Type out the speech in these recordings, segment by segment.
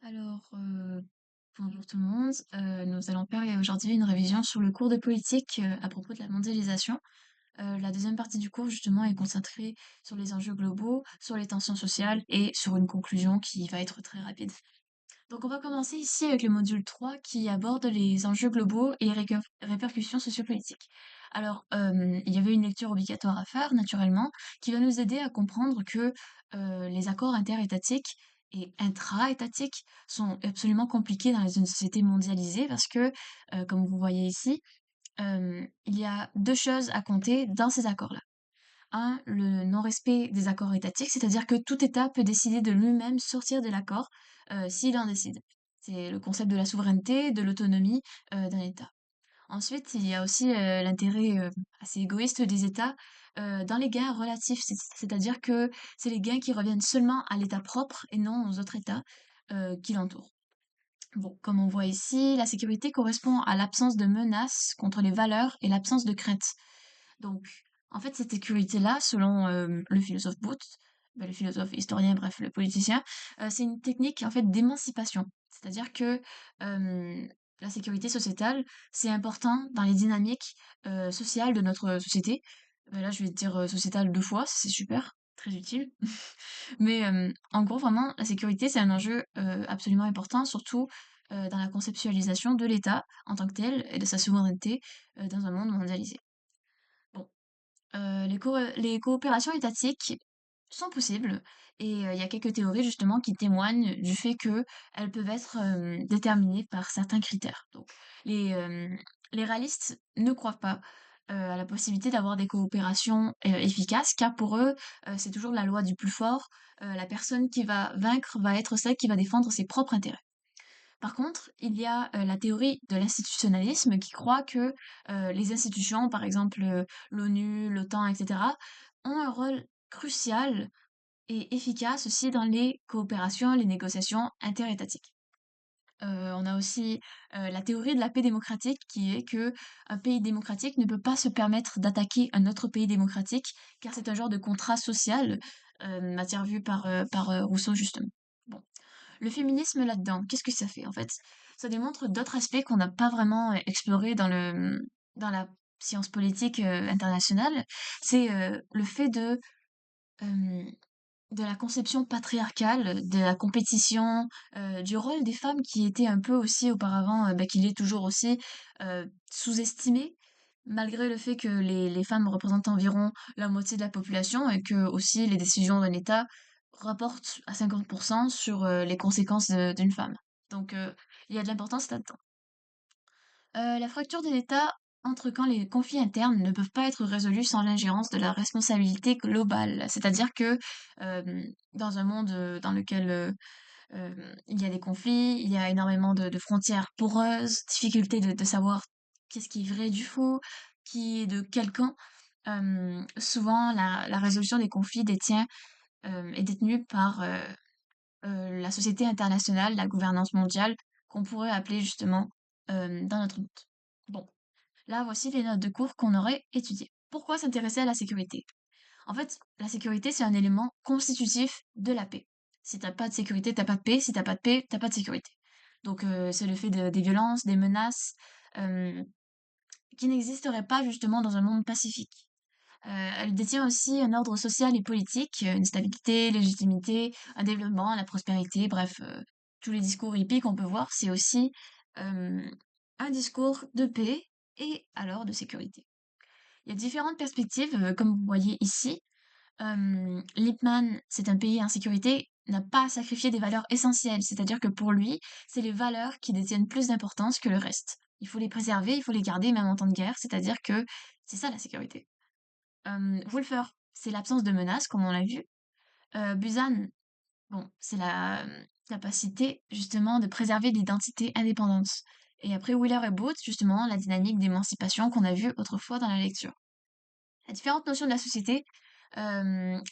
Alors, bonjour tout le monde. Nous allons faire aujourd'hui une révision sur le cours de politique à propos de la mondialisation. La deuxième partie du cours, justement, est concentrée sur les enjeux globaux, sur les tensions sociales et sur une conclusion qui va être très rapide. Donc, on va commencer ici avec le module 3 qui aborde les enjeux globaux et les répercussions sociopolitiques. Alors, il y avait une lecture obligatoire à faire, naturellement, qui va nous aider à comprendre que les accords interétatiques et intra-étatiques sont absolument compliqués dans une société mondialisée parce que, comme vous voyez ici, il y a deux choses à compter dans ces accords-là. Un, le non-respect des accords étatiques, c'est-à-dire que tout État peut décider de lui-même sortir de l'accord s'il en décide. C'est le concept de la souveraineté, de l'autonomie d'un État. Ensuite, il y a aussi l'intérêt assez égoïste des États dans les gains relatifs, c'est-à-dire que c'est les gains qui reviennent seulement à l'État propre et non aux autres États qui l'entourent. Bon, comme on voit ici, la sécurité correspond à l'absence de menaces contre les valeurs et l'absence de crainte. Donc, en fait, cette sécurité-là, selon le philosophe Booth, le philosophe historien, bref, le politicien, c'est une technique en fait d'émancipation. C'est-à-dire que euh, la sécurité sociétale, c'est important dans les dynamiques sociales de notre société. Là, je vais dire sociétale deux fois, c'est super, très utile. Mais en gros, vraiment, la sécurité, c'est un enjeu absolument important, surtout dans la conceptualisation de l'État en tant que tel et de sa souveraineté dans un monde mondialisé. Bon, les coopérations étatiques sont possibles et il y a quelques théories justement qui témoignent du fait qu'elles peuvent être déterminées par certains critères. Donc, les, euh, les réalistes ne croient pas à la possibilité d'avoir des coopérations efficaces, car pour eux, c'est toujours la loi du plus fort. La personne qui va vaincre va être celle qui va défendre ses propres intérêts. Par contre, il y a la théorie de l'institutionnalisme qui croit que les institutions, par exemple l'ONU, l'OTAN, etc., ont un rôle crucial et efficace aussi dans les coopérations, les négociations interétatiques. On a aussi la théorie de la paix démocratique qui est que un pays démocratique ne peut pas se permettre d'attaquer un autre pays démocratique car c'est un genre de contrat social, matière vue par Rousseau justement. Bon. Le féminisme là-dedans, qu'est-ce que ça fait en fait? Ça démontre d'autres aspects qu'on n'a pas vraiment explorés dans la science politique internationale. C'est le fait euh, de la conception patriarcale, de la compétition, du rôle des femmes qui était un peu aussi auparavant, qu'il est toujours aussi sous-estimé, malgré le fait que les femmes représentent environ la moitié de la population et que aussi les décisions d'un État rapportent à 50% sur les conséquences d'une femme. Donc il y a de l'importance là-dedans. La fracture de l'État entre quand les conflits internes ne peuvent pas être résolus sans l'ingérence de la responsabilité globale. C'est-à-dire que dans un monde dans lequel il y a des conflits, il y a énormément de frontières poreuses, difficulté de savoir qu'est-ce qui est vrai du faux, qui est de quel camp. Souvent, la résolution des conflits est détenue par la société internationale, la gouvernance mondiale, qu'on pourrait appeler justement dans notre monde. Bon, là voici les notes de cours qu'on aurait étudiées. Pourquoi s'intéresser à la sécurité? En fait, la sécurité, c'est un élément constitutif de la paix. Si t'as pas de sécurité, t'as pas de paix. Si t'as pas de paix, t'as pas de sécurité. Donc, c'est le fait des violences, des menaces, euh, qui n'existeraient pas justement dans un monde pacifique. Elle détient aussi un ordre social et politique, une stabilité, légitimité, un développement, la prospérité, bref, tous les discours hippies qu'on peut voir, c'est aussi euh, un discours de paix et alors de sécurité. Il y a différentes perspectives, comme vous voyez ici. Lippmann, c'est un pays en sécurité, n'a pas sacrifié des valeurs essentielles, c'est-à-dire que pour lui, c'est les valeurs qui détiennent plus d'importance que le reste. Il faut les préserver, il faut les garder même en temps de guerre, c'est-à-dire que c'est ça la sécurité. Wulfer, c'est l'absence de menace, comme on l'a vu. Busan, bon, c'est la capacité justement de préserver l'identité indépendante. Et après Wheeler et Booth, justement, la dynamique d'émancipation qu'on a vue autrefois dans la lecture. Il y a différentes notions de la société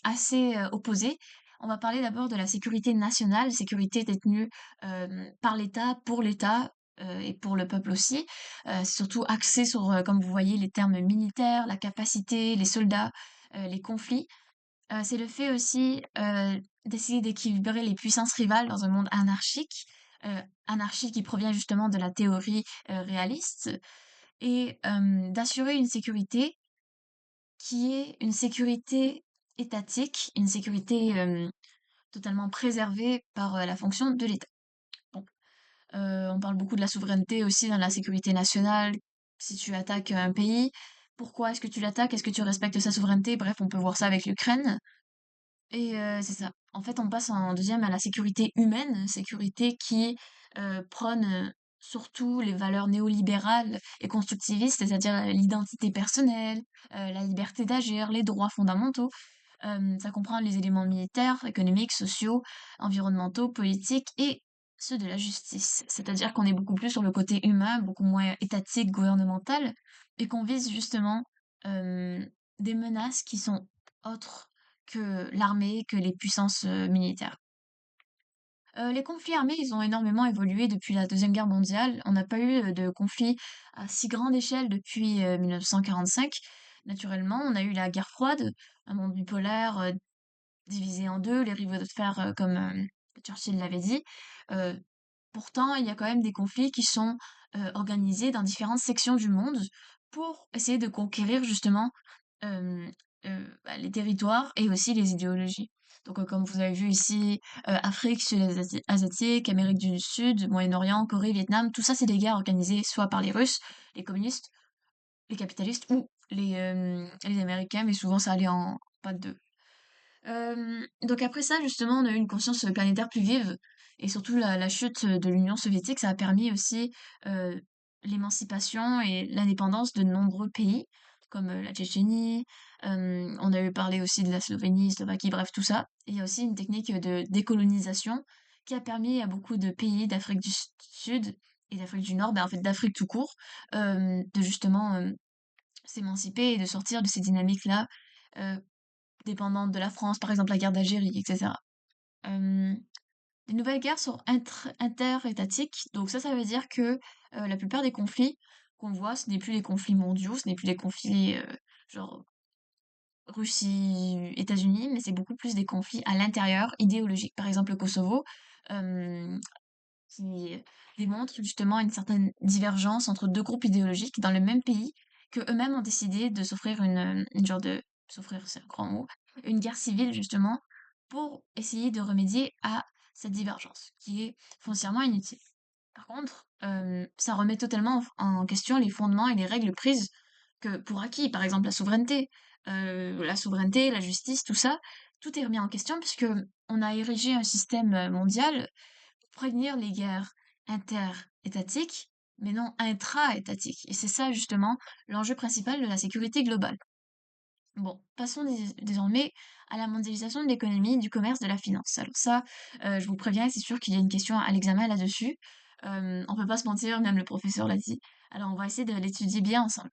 assez opposées. On va parler d'abord de la sécurité nationale, sécurité détenue par l'État et pour le peuple aussi. C'est surtout axé sur, comme vous voyez, les termes militaires, la capacité, les soldats, les conflits. C'est le fait aussi d'essayer d'équilibrer les puissances rivales dans un monde anarchique. heu, anarchie qui provient justement de la théorie, réaliste et d'assurer une sécurité qui est une sécurité étatique, une sécurité, totalement préservée par, la fonction de l'État. Bon, on parle beaucoup de la souveraineté aussi dans la sécurité nationale. Si tu attaques un pays, pourquoi est-ce que tu l'attaques? Est-ce que tu respectes sa souveraineté? Bref, on peut voir ça avec l'Ukraine. Et c'est ça. En fait, on passe en deuxième à la sécurité humaine, sécurité qui prône surtout les valeurs néolibérales et constructivistes, c'est-à-dire l'identité personnelle, la liberté d'agir, les droits fondamentaux. Ça comprend les éléments militaires, économiques, sociaux, environnementaux, politiques et ceux de la justice. C'est-à-dire qu'on est beaucoup plus sur le côté humain, beaucoup moins étatique, gouvernemental, et qu'on vise justement euh, des menaces qui sont autres que l'armée, que les puissances militaires. Les conflits armés, ils ont énormément évolué depuis la Deuxième Guerre mondiale. On n'a pas eu de conflit à si grande échelle depuis 1945. Naturellement, on a eu la guerre froide, un monde bipolaire divisé en deux, les rivaux de fer, comme Churchill l'avait dit. Euh, Pourtant, il y a quand même des conflits qui sont organisés dans différentes sections du monde pour essayer de conquérir justement euh, les territoires et aussi les idéologies. Donc, comme vous avez vu ici, Afrique, Sud-Asiatique, Amérique du Sud, Moyen-Orient, Corée, Vietnam, tout ça, c'est des guerres organisées soit par les Russes, les communistes, les capitalistes ou les Américains, mais souvent ça allait en pas de deux. Donc après ça, justement, on a eu une conscience planétaire plus vive et surtout la chute de l'Union soviétique, ça a permis aussi euh, l'émancipation et l'indépendance de nombreux pays, comme la Tchétchénie, on a eu parlé aussi de la Slovénie, Slovaquie, bref, tout ça. Et il y a aussi une technique de décolonisation qui a permis à beaucoup de pays d'Afrique du Sud et d'Afrique du Nord, ben en fait d'Afrique tout court, de justement s'émanciper et de sortir de ces dynamiques-là euh, dépendantes de la France, par exemple la guerre d'Algérie, etc. Euh, les nouvelles guerres sont interétatiques, donc ça veut dire que la plupart des conflits qu'on voit, ce n'est plus des conflits mondiaux, ce n'est plus des conflits genre Russie, États-Unis, mais c'est beaucoup plus des conflits à l'intérieur, idéologiques. Par exemple, le Kosovo, euh, qui démontre justement une certaine divergence entre deux groupes idéologiques dans le même pays, que eux-mêmes ont décidé de s'offrir une genre de s'offrir, c'est un grand mot, une guerre civile justement pour essayer de remédier à cette divergence qui est foncièrement inutile. Par contre, ça remet totalement en question les fondements et les règles prises que pour acquis, par exemple la souveraineté, la justice, tout ça, tout est remis en question puisque on a érigé un système mondial prévenir les guerres inter-étatiques, mais non intra-étatiques. Et c'est ça justement l'enjeu principal de la sécurité globale. Bon, passons désormais à la mondialisation de l'économie, du commerce, de la finance. Alors ça, je vous préviens, c'est sûr qu'il y a une question à l'examen là-dessus. On peut pas se mentir, même le professeur l'a dit. Alors on va essayer de l'étudier bien ensemble.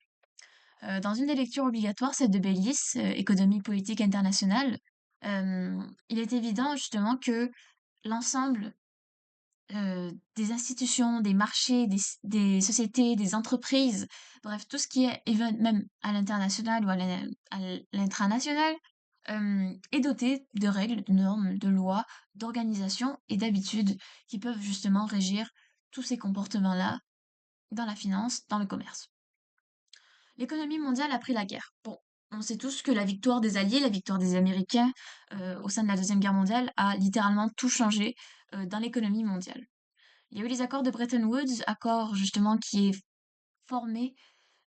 Dans une des lectures obligatoires, celle de Bellis, Économie politique internationale, il est évident justement que l'ensemble des institutions, des marchés, des sociétés, des entreprises, bref, tout ce qui est même à l'international ou à l'intranational, est doté de règles, de normes, de lois, d'organisations et d'habitudes qui peuvent justement régir tous ces comportements-là dans la finance, dans le commerce. L'économie mondiale après la guerre. Bon, on sait tous que la victoire des Alliés, la victoire des Américains au sein de la Deuxième Guerre mondiale a littéralement tout changé dans l'économie mondiale. Il y a eu les accords de Bretton Woods, accord justement qui est formé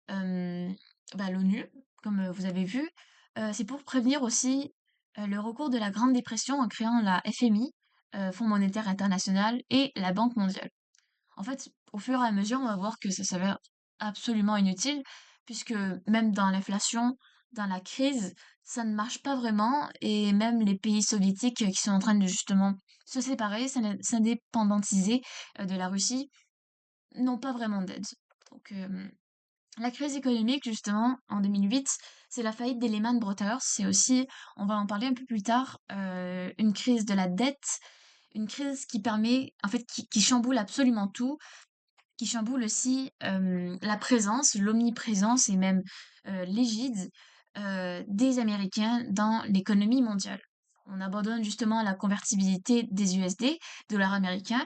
euh, l'ONU, comme vous avez vu. C'est pour prévenir aussi le recours de la Grande Dépression en créant la FMI, Fonds monétaire international, et la Banque mondiale. En fait, au fur et à mesure, on va voir que ça s'avère absolument inutile, puisque même dans l'inflation, dans la crise, ça ne marche pas vraiment, et même les pays soviétiques qui sont en train de justement se séparer, s'indépendantiser de la Russie, n'ont pas vraiment d'aide. Donc, la crise économique, justement, en 2008, c'est la faillite des Lehman Brothers. C'est aussi, on va en parler un peu plus tard, une crise de la dette, une crise qui permet, en fait, qui chamboule absolument tout, qui chamboule aussi la présence, l'omniprésence et même l'égide des Américains dans l'économie mondiale. On abandonne justement la convertibilité des USD, dollars américains.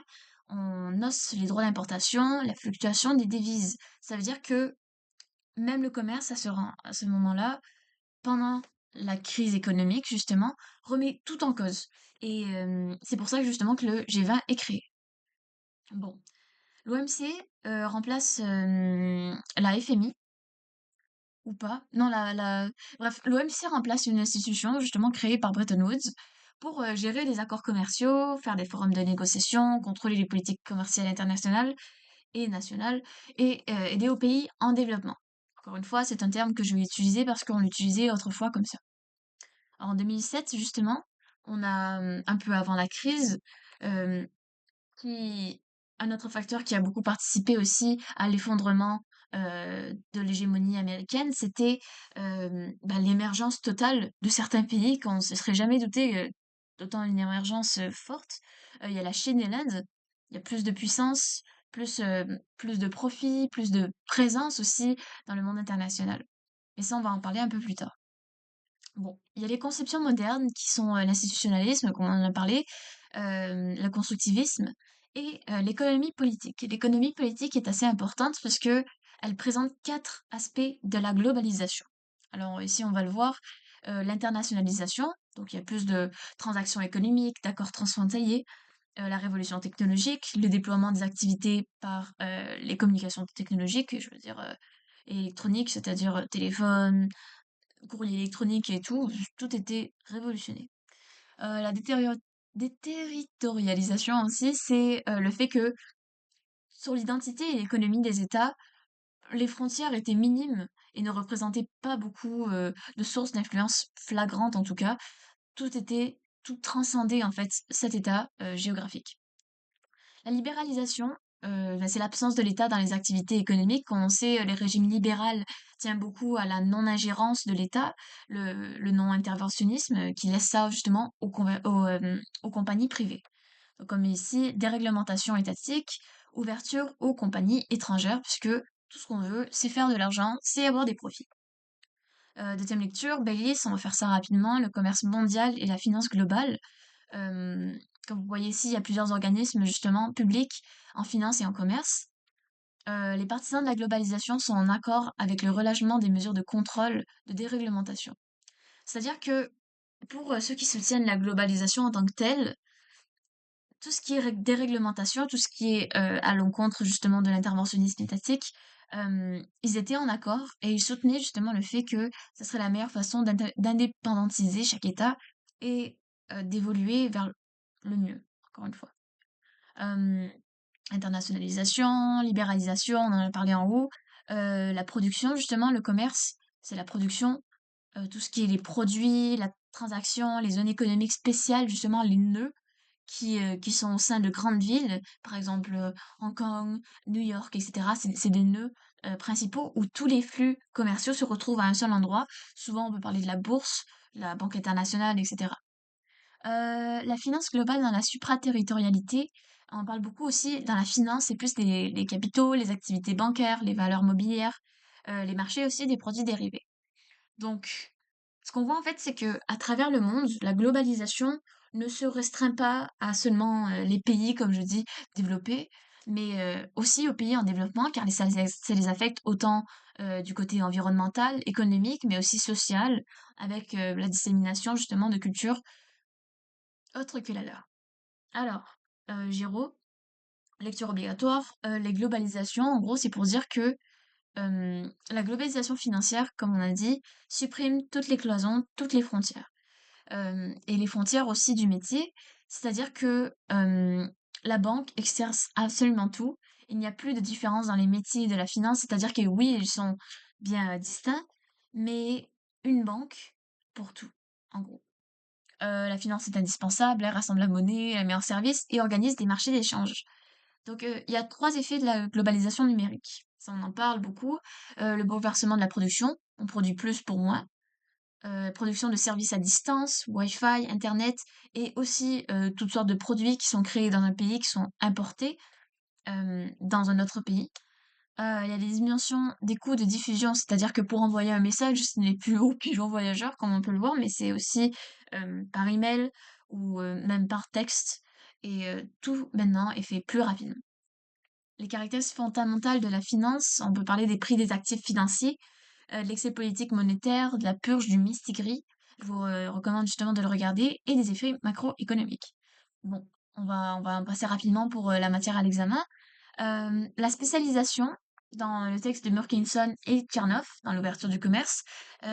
on hausse les droits d'importation, la fluctuation des devises. Ça veut dire que même le commerce, à ce moment-là, pendant la crise économique, justement, remet tout en cause. Et c'est pour ça que justement que le G20 est créé. Bon, l'OMC remplace la FMI ou pas? Non, bref, l'OMC remplace une institution justement créée par Bretton Woods pour gérer les accords commerciaux, faire des forums de négociation, contrôler les politiques commerciales internationales et nationales et aider aux pays en développement. Encore une fois, c'est un terme que je vais utiliser parce qu'on l'utilisait autrefois comme ça. En 2007, justement, on a, un peu avant la crise, euh, qui un autre facteur qui a beaucoup participé aussi à l'effondrement de l'hégémonie américaine, c'était l'émergence totale de certains pays qu'on ne se serait jamais douté d'autant une émergence forte. Il y a la Chine et l'Inde, il y a plus de puissance, plus de profit, plus de présence aussi dans le monde international. Mais ça, on va en parler un peu plus tard. Bon, il y a les conceptions modernes qui sont l'institutionnalisme, comme on en a parlé, le constructivisme et l'économie politique. L'économie politique est assez importante parce que elle présente quatre aspects de la globalisation. Alors ici, on va le voir, l'internationalisation, donc il y a plus de transactions économiques, d'accords transfrontaliers, la révolution technologique, le déploiement des activités par les communications technologiques, je veux dire électroniques, c'est-à-dire téléphone, courrier électronique et tout était révolutionné. La déterritorialisation aussi, c'est le fait que sur l'identité et l'économie des États, les frontières étaient minimes et ne représentaient pas beaucoup de sources d'influence flagrantes en tout cas. Tout transcendait en fait cet état géographique. La libéralisation, c'est l'absence de l'État dans les activités économiques. Comme on sait, les régimes libéral tient beaucoup à la non-ingérence de l'État, le non-interventionnisme, qui laisse ça justement aux compagnies privées. Donc, comme ici, déréglementation étatique, ouverture aux compagnies étrangères, puisque tout ce qu'on veut, c'est faire de l'argent, c'est avoir des profits. Deuxième lecture, Baylis, on va faire ça rapidement, le commerce mondial et la finance globale. Euh, Comme vous voyez ici, il y a plusieurs organismes justement publics en finance et en commerce. Les partisans de la globalisation sont en accord avec le relâchement des mesures de contrôle, de déréglementation. C'est-à-dire que pour ceux qui soutiennent la globalisation en tant que telle, tout ce qui est déréglementation, tout ce qui est à l'encontre justement de l'interventionnisme étatique, ils étaient en accord et ils soutenaient justement le fait que ce serait la meilleure façon d'indépendantiser chaque État et d'évoluer vers le mieux, encore une fois. Euh, Internationalisation, libéralisation, on en a parlé en haut. La production, justement, le commerce, c'est la production, tout ce qui est les produits, la transaction, les zones économiques spéciales, justement, les nœuds qui sont au sein de grandes villes, par exemple Hong Kong, New York, etc. C'est des nœuds principaux où tous les flux commerciaux se retrouvent à un seul endroit. Souvent, on peut parler de la bourse, la banque internationale, etc. La finance globale dans la supraterritorialité, on parle beaucoup aussi dans la finance, c'est plus les capitaux, les activités bancaires, les valeurs mobilières, les marchés aussi des produits dérivés. Donc, ce qu'on voit en fait, c'est que à travers le monde, la globalisation ne se restreint pas à seulement les pays, comme je dis, développés, mais aussi aux pays en développement, car ça les affecte autant du côté environnemental, économique, mais aussi social, avec la dissémination justement de cultures autres que la leur. Alors, Géraud, lecture obligatoire, les globalisations, en gros, c'est pour dire que la globalisation financière, comme on a dit, supprime toutes les cloisons, toutes les frontières. Et les frontières aussi du métier, c'est-à-dire que la banque exerce absolument tout. Il n'y a plus de différence dans les métiers de la finance, c'est-à-dire que oui, ils sont bien distincts, mais une banque pour tout, en gros. La finance est indispensable, elle rassemble la monnaie, elle met en service et organise des marchés d'échange. Donc, il y a trois effets de la globalisation numérique. Ça, on en parle beaucoup. Le bouleversement de la production, on produit plus pour moins. Production de services à distance, Wi-Fi, Internet, et aussi toutes sortes de produits qui sont créés dans un pays, qui sont importés dans un autre pays. Il y a les dimensions des coûts de diffusion, c'est-à-dire que pour envoyer un message, ce n'est plus au pigeon voyageur, comme on peut le voir, mais c'est aussi par email ou même par texte. et tout maintenant est fait plus rapidement. Les caractéristiques fondamentales de la finance, on peut parler des prix des actifs financiers, de l'excès politique monétaire, de la purge du mistigris. Je vous recommande justement de le regarder et des effets macroéconomiques. Bon, on va en passer rapidement pour la matière à l'examen. La spécialisation, dans le texte de Murchison et Tchernoff, dans l'ouverture du commerce,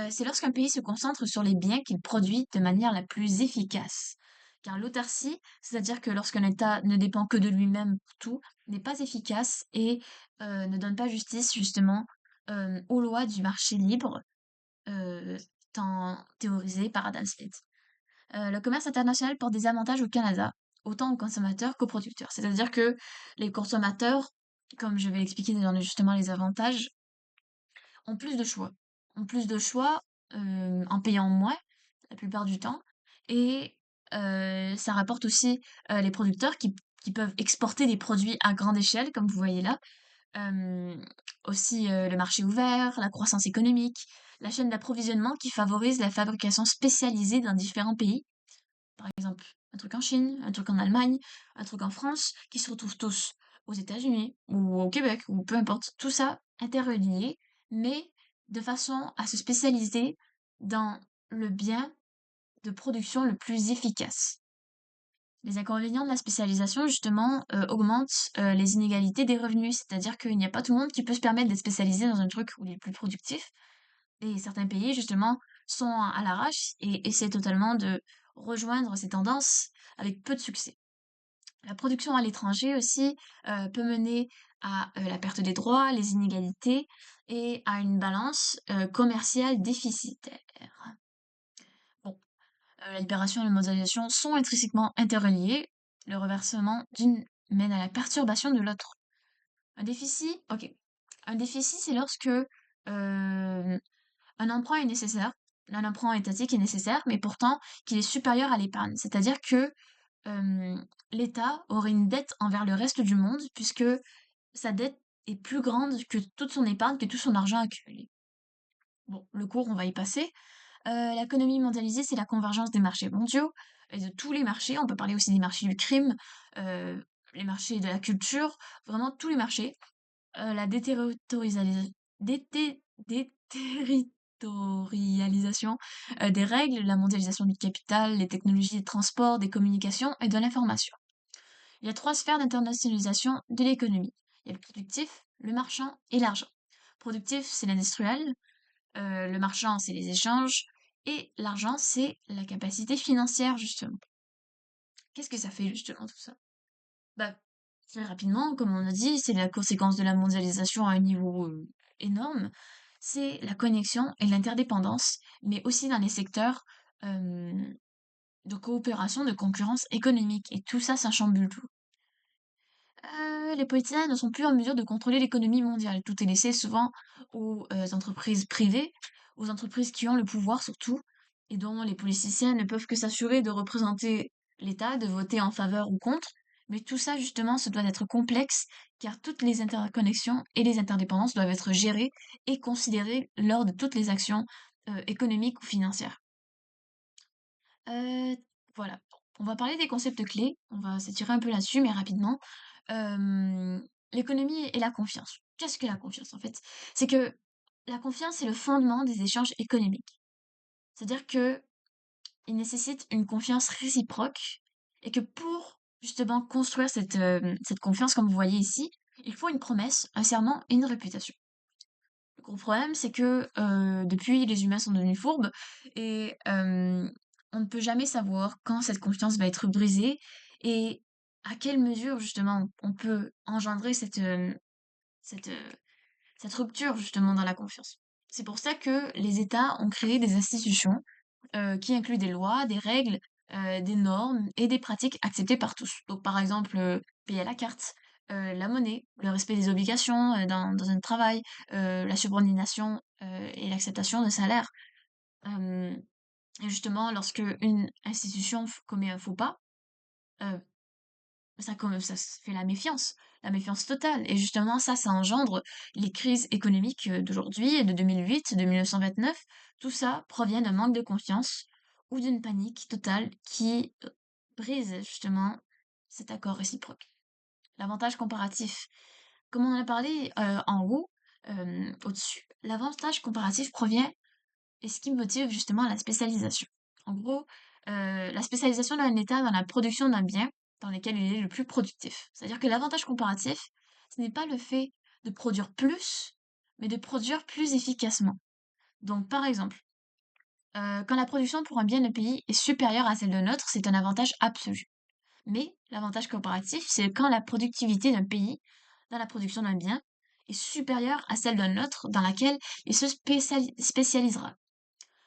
c'est lorsqu'un pays se concentre sur les biens qu'il produit de manière la plus efficace. Car l'autarcie, c'est-à-dire que lorsqu'un État ne dépend que de lui-même pour tout, n'est pas efficace et ne donne pas justice justement aux lois du marché libre, euh, tant théorisées par Adam Smith. Le commerce international porte des avantages au Canada, autant aux consommateurs qu'aux producteurs. C'est-à-dire que les consommateurs, comme je vais l'expliquer dans justement les avantages, ont plus de choix. Ont plus de choix en payant moins la plupart du temps. Et ça rapporte aussi les producteurs qui peuvent exporter des produits à grande échelle, comme vous voyez là. Euh, Aussi le marché ouvert, la croissance économique, la chaîne d'approvisionnement qui favorise la fabrication spécialisée dans différents pays. Par exemple, un truc en Chine, un truc en Allemagne, un truc en France, qui se retrouvent tous aux États-Unis ou au Québec, ou peu importe. Tout ça interrelié, mais de façon à se spécialiser dans le bien de production le plus efficace. Les inconvénients de la spécialisation, justement, augmentent les inégalités des revenus, c'est-à-dire qu'il n'y a pas tout le monde qui peut se permettre d'être spécialisé dans un truc où il est plus productif. Et certains pays, justement, sont à l'arrache et essaient totalement de rejoindre ces tendances avec peu de succès. La production à l'étranger aussi peut mener à la perte des droits, les inégalités et à une balance commerciale déficitaire. Bon, la libération et la mondialisation sont intrinsèquement interreliées. Le reversement d'une mène à la perturbation de l'autre. Un déficit, ok. Un déficit, c'est lorsque un emprunt est nécessaire, un emprunt étatique est nécessaire, mais pourtant qu'il est supérieur à l'épargne. C'est-à-dire que l'État aurait une dette envers le reste du monde, puisque sa dette est plus grande que toute son épargne, que tout son argent accumulé. Bon, le cours, on va y passer. L'économie mondialisée, c'est la convergence des marchés mondiaux, et de tous les marchés. On peut parler aussi des marchés du crime, euh, les marchés de la culture, vraiment tous les marchés. La déterritorialisation des règles, la mondialisation du capital, les technologies de transport, des communications et de l'information. Il y a trois sphères d'internationalisation de l'économie. Il y a le productif, le marchand et l'argent. Productif, c'est l'industriel, le marchand, c'est les échanges, et l'argent, c'est la capacité financière, justement. Qu'est-ce que ça fait, justement, tout ça? Bah, très rapidement, comme on a dit, c'est la conséquence de la mondialisation à un niveau énorme. C'est la connexion et l'interdépendance, mais aussi dans les secteurs euh, de coopération, de concurrence économique. Et tout ça, ça chamboule tout. Les politiciens ne sont plus en mesure de contrôler l'économie mondiale. Tout est laissé souvent aux entreprises privées, aux entreprises qui ont le pouvoir surtout, et dont les politiciens ne peuvent que s'assurer de représenter l'État, de voter en faveur ou contre. Mais tout ça, justement, se doit d'être complexe, car toutes les interconnexions et les interdépendances doivent être gérées et considérées lors de toutes les actions économiques ou financières. Heu, voilà. On va parler des concepts clés, on va s'étirer un peu là-dessus, mais rapidement. L'économie et la confiance. Qu'est-ce que la confiance, en fait? C'est que la confiance est le fondement des échanges économiques. C'est-à-dire que il nécessite une confiance réciproque et que pour justement construire cette confiance, comme vous voyez ici, il faut une promesse, un serment et une réputation. Le gros problème, c'est que depuis, les humains sont devenus fourbes et on ne peut jamais savoir quand cette confiance va être brisée et à quelle mesure justement on peut engendrer cette, euh, cette rupture justement dans la confiance. C'est pour ça que les États ont créé des institutions qui incluent des lois, des règles, des normes et des pratiques acceptées par tous. Donc par exemple, payer à la carte, la monnaie, le respect des obligations dans un travail, la subordination et l'acceptation de salaire. Euh, et justement, lorsque une institution commet un faux pas, euh, ça se fait la méfiance totale. Et justement, ça engendre les crises économiques d'aujourd'hui, de 2008, de 1929. Tout ça provient d'un manque de confiance ou d'une panique totale qui brise justement cet accord réciproque. L'avantage comparatif. Comme on en a parlé en haut, au-dessus, l'avantage comparatif provient et ce qui motive justement la spécialisation. En gros, la spécialisation d'un État dans la production d'un bien dans lequel il est le plus productif. C'est-à-dire que l'avantage comparatif, ce n'est pas le fait de produire plus, mais de produire plus efficacement. Donc, par exemple, quand la production pour un bien de pays est supérieure à celle d'un autre, c'est un avantage absolu. Mais l'avantage comparatif, c'est quand la productivité d'un pays dans la production d'un bien est supérieure à celle d'un autre dans laquelle il se spécialisera.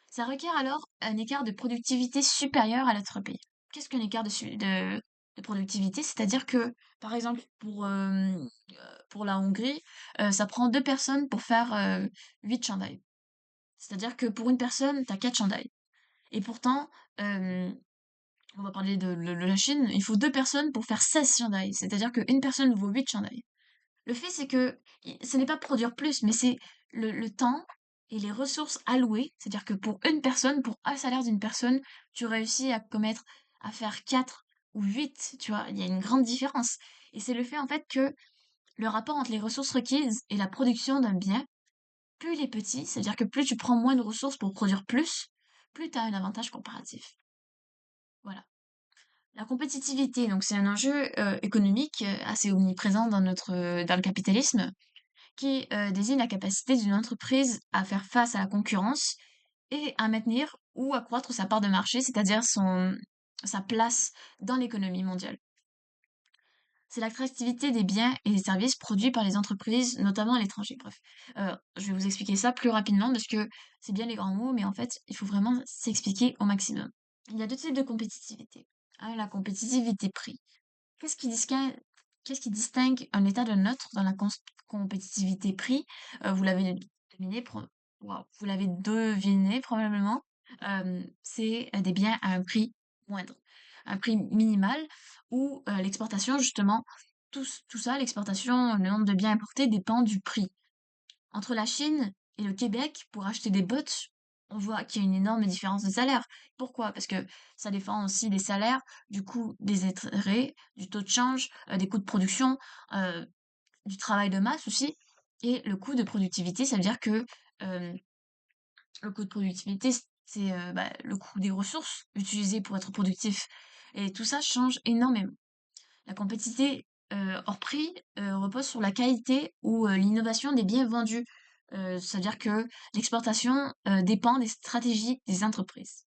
Ça requiert alors un écart de productivité supérieur à l'autre pays. Qu'est-ce qu'un écart de productivité? C'est-à-dire que, par exemple, pour la Hongrie, ça prend deux personnes pour faire 8 chandails. C'est-à-dire que pour une personne, t'as 4 chandails. Et pourtant, euh, on va parler de la Chine, il faut deux personnes pour faire 16 chandails. C'est-à-dire qu'une personne vaut 8 chandails. Le fait, c'est que ce n'est pas produire plus, mais c'est le temps et les ressources allouées. C'est-à-dire que pour une personne, pour un salaire d'une personne, tu réussis à faire 4 ou 8, tu vois, il y a une grande différence. Et c'est le fait, en fait, que le rapport entre les ressources requises et la production d'un bien, plus il est petit, c'est-à-dire que plus tu prends moins de ressources pour produire plus tu as un avantage comparatif. Voilà. La compétitivité, donc c'est un enjeu économique assez omniprésent dans le capitalisme, qui désigne la capacité d'une entreprise à faire face à la concurrence et à maintenir ou accroître sa part de marché, c'est-à-dire sa place dans l'économie mondiale. C'est l'attractivité des biens et des services produits par les entreprises, notamment à l'étranger. Bref, je vais vous expliquer ça plus rapidement parce que c'est bien les grands mots, mais en fait, il faut vraiment s'expliquer au maximum. Il y a deux types de compétitivité. La compétitivité prix. Qu'est-ce qui distingue, qu'est-ce qui distingue un État d'un autre dans la compétitivité prix? Vous l'avez deviné, vous l'avez deviné probablement. C'est des biens à un prix moindre, un prix minimal, ou l'exportation, justement, tout ça, l'exportation, le nombre de biens importés dépend du prix. Entre la Chine et le Québec, pour acheter des bottes, on voit qu'il y a une énorme différence de salaire. Pourquoi? Parce que ça dépend aussi des salaires, du coût des intérêts, du taux de change, des coûts de production, euh, du travail de masse aussi, et le coût de productivité, ça veut dire que euh, le coût de productivité, c'est le coût des ressources utilisées pour être productif. Et tout ça change énormément. La compétitivité hors prix repose sur la qualité ou l'innovation des biens vendus. C'est-à-dire que l'exportation dépend des stratégies des entreprises.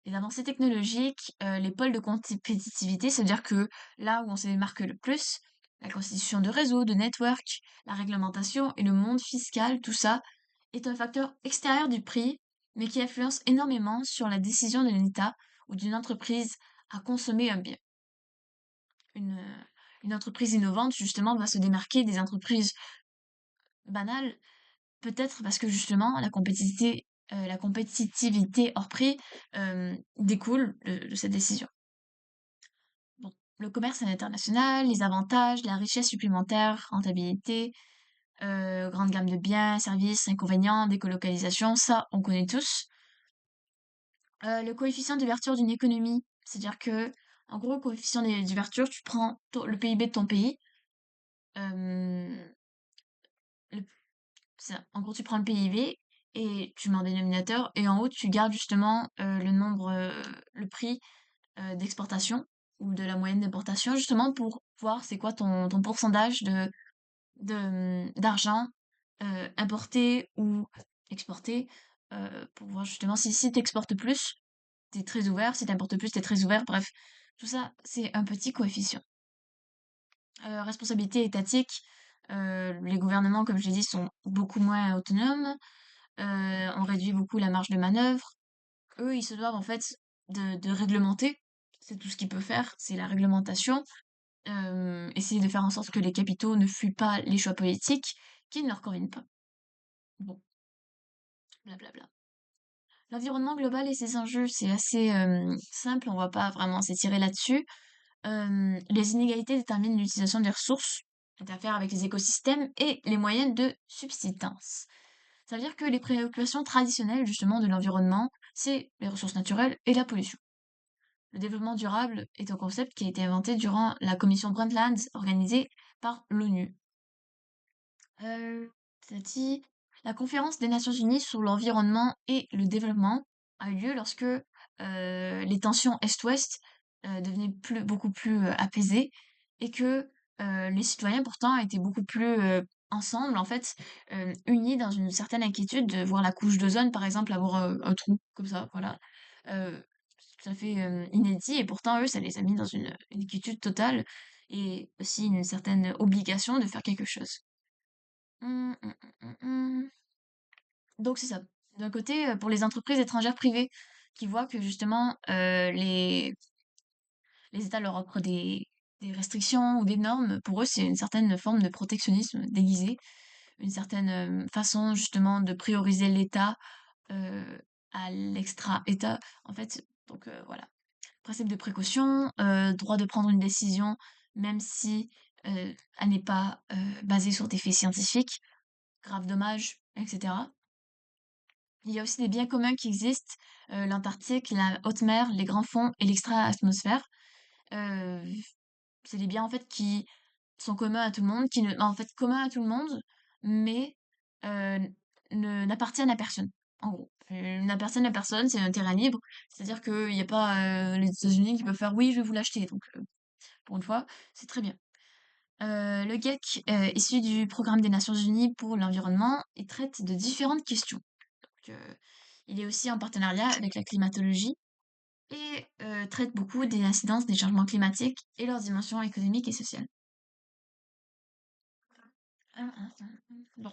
Les avancées technologiques, les pôles de compétitivité, c'est-à-dire que là où on se démarque le plus, la constitution de réseaux, de networks, la réglementation et le monde fiscal, tout ça est un facteur extérieur du prix, mais qui influence énormément sur la décision d'un État ou d'une entreprise à consommer un bien. Une, euh, une entreprise innovante, justement, va se démarquer des entreprises banales, peut-être parce que justement, la compétitivité hors prix découle de cette décision. Bon, le commerce à l'international, les avantages, la richesse supplémentaire, rentabilité, grande gamme de biens, services, inconvénients, décolocalisation, ça, on connaît tous. Le coefficient d'ouverture d'une économie, c'est-à-dire que, en gros, le coefficient d'ouverture, tu prends le PIB de ton pays, euh, le en gros, tu prends le PIB et tu mets en dénominateur, et en haut, tu gardes justement le prix d'exportation ou de la moyenne d'importation, justement pour voir c'est quoi ton pourcentage d'argent importé ou exporté, pour voir justement si tu exportes plus, t'es très ouvert, si tu importes plus, t'es très ouvert, bref. Tout ça, c'est un petit coefficient. Responsabilité étatique, les gouvernements, comme je l'ai dit, sont beaucoup moins autonomes. On réduit beaucoup la marge de manœuvre. Eux, ils se doivent en fait de réglementer. C'est tout ce qu'ils peuvent faire, c'est la réglementation. Essayer de faire en sorte que les capitaux ne fuient pas les choix politiques qui ne leur conviennent pas. Bon, blablabla. L'environnement global et ses enjeux, c'est assez simple, on va pas vraiment s'étirer là-dessus. Les inégalités déterminent l'utilisation des ressources, d'affaires avec les écosystèmes et les moyens de subsistance. Ça veut dire que les préoccupations traditionnelles justement de l'environnement, c'est les ressources naturelles et la pollution. Le développement durable est un concept qui a été inventé durant la commission Brundtland organisée par l'ONU. Euh, Ça dit, la conférence des Nations Unies sur l'environnement et le développement a eu lieu lorsque les tensions Est-Ouest devenaient beaucoup plus apaisées et que les citoyens pourtant étaient beaucoup plus ensemble, en fait, unis dans une certaine inquiétude de voir la couche d'ozone, par exemple, avoir un trou comme ça, voilà. Euh, Tout à fait inédit et pourtant eux, ça les a mis dans une inquiétude totale et aussi une certaine obligation de faire quelque chose. Mmh, mmh, mmh, mmh. Donc c'est ça. D'un côté, pour les entreprises étrangères privées qui voient que justement les États leur offrent des restrictions ou des normes, pour eux c'est une certaine forme de protectionnisme déguisé, une certaine façon justement de prioriser l'État euh, à l'extra-État en fait. Donc voilà. Principe de précaution, droit de prendre une décision même si elle n'est pas basée sur des faits scientifiques, grave dommage, etc. Il y a aussi des biens communs qui existent, l'Antarctique, la haute mer, les grands fonds et l'extra-atmosphère. Euh, c'est des biens en fait qui sont communs à tout le monde, qui ne, en fait communs à tout le monde, mais euh, n'appartiennent à personne. En gros, n'appartiennent à personne, c'est un terrain libre, c'est-à-dire qu'il n'y a pas les États-Unis qui peuvent faire oui, je vais vous l'acheter. Donc pour une fois, c'est très bien. Le GIEC, issu du programme des Nations Unies pour l'environnement, il traite de différentes questions. Donc, il est aussi en partenariat avec la climatologie et traite beaucoup des incidences des changements climatiques et leurs dimensions économiques et sociales. Bon,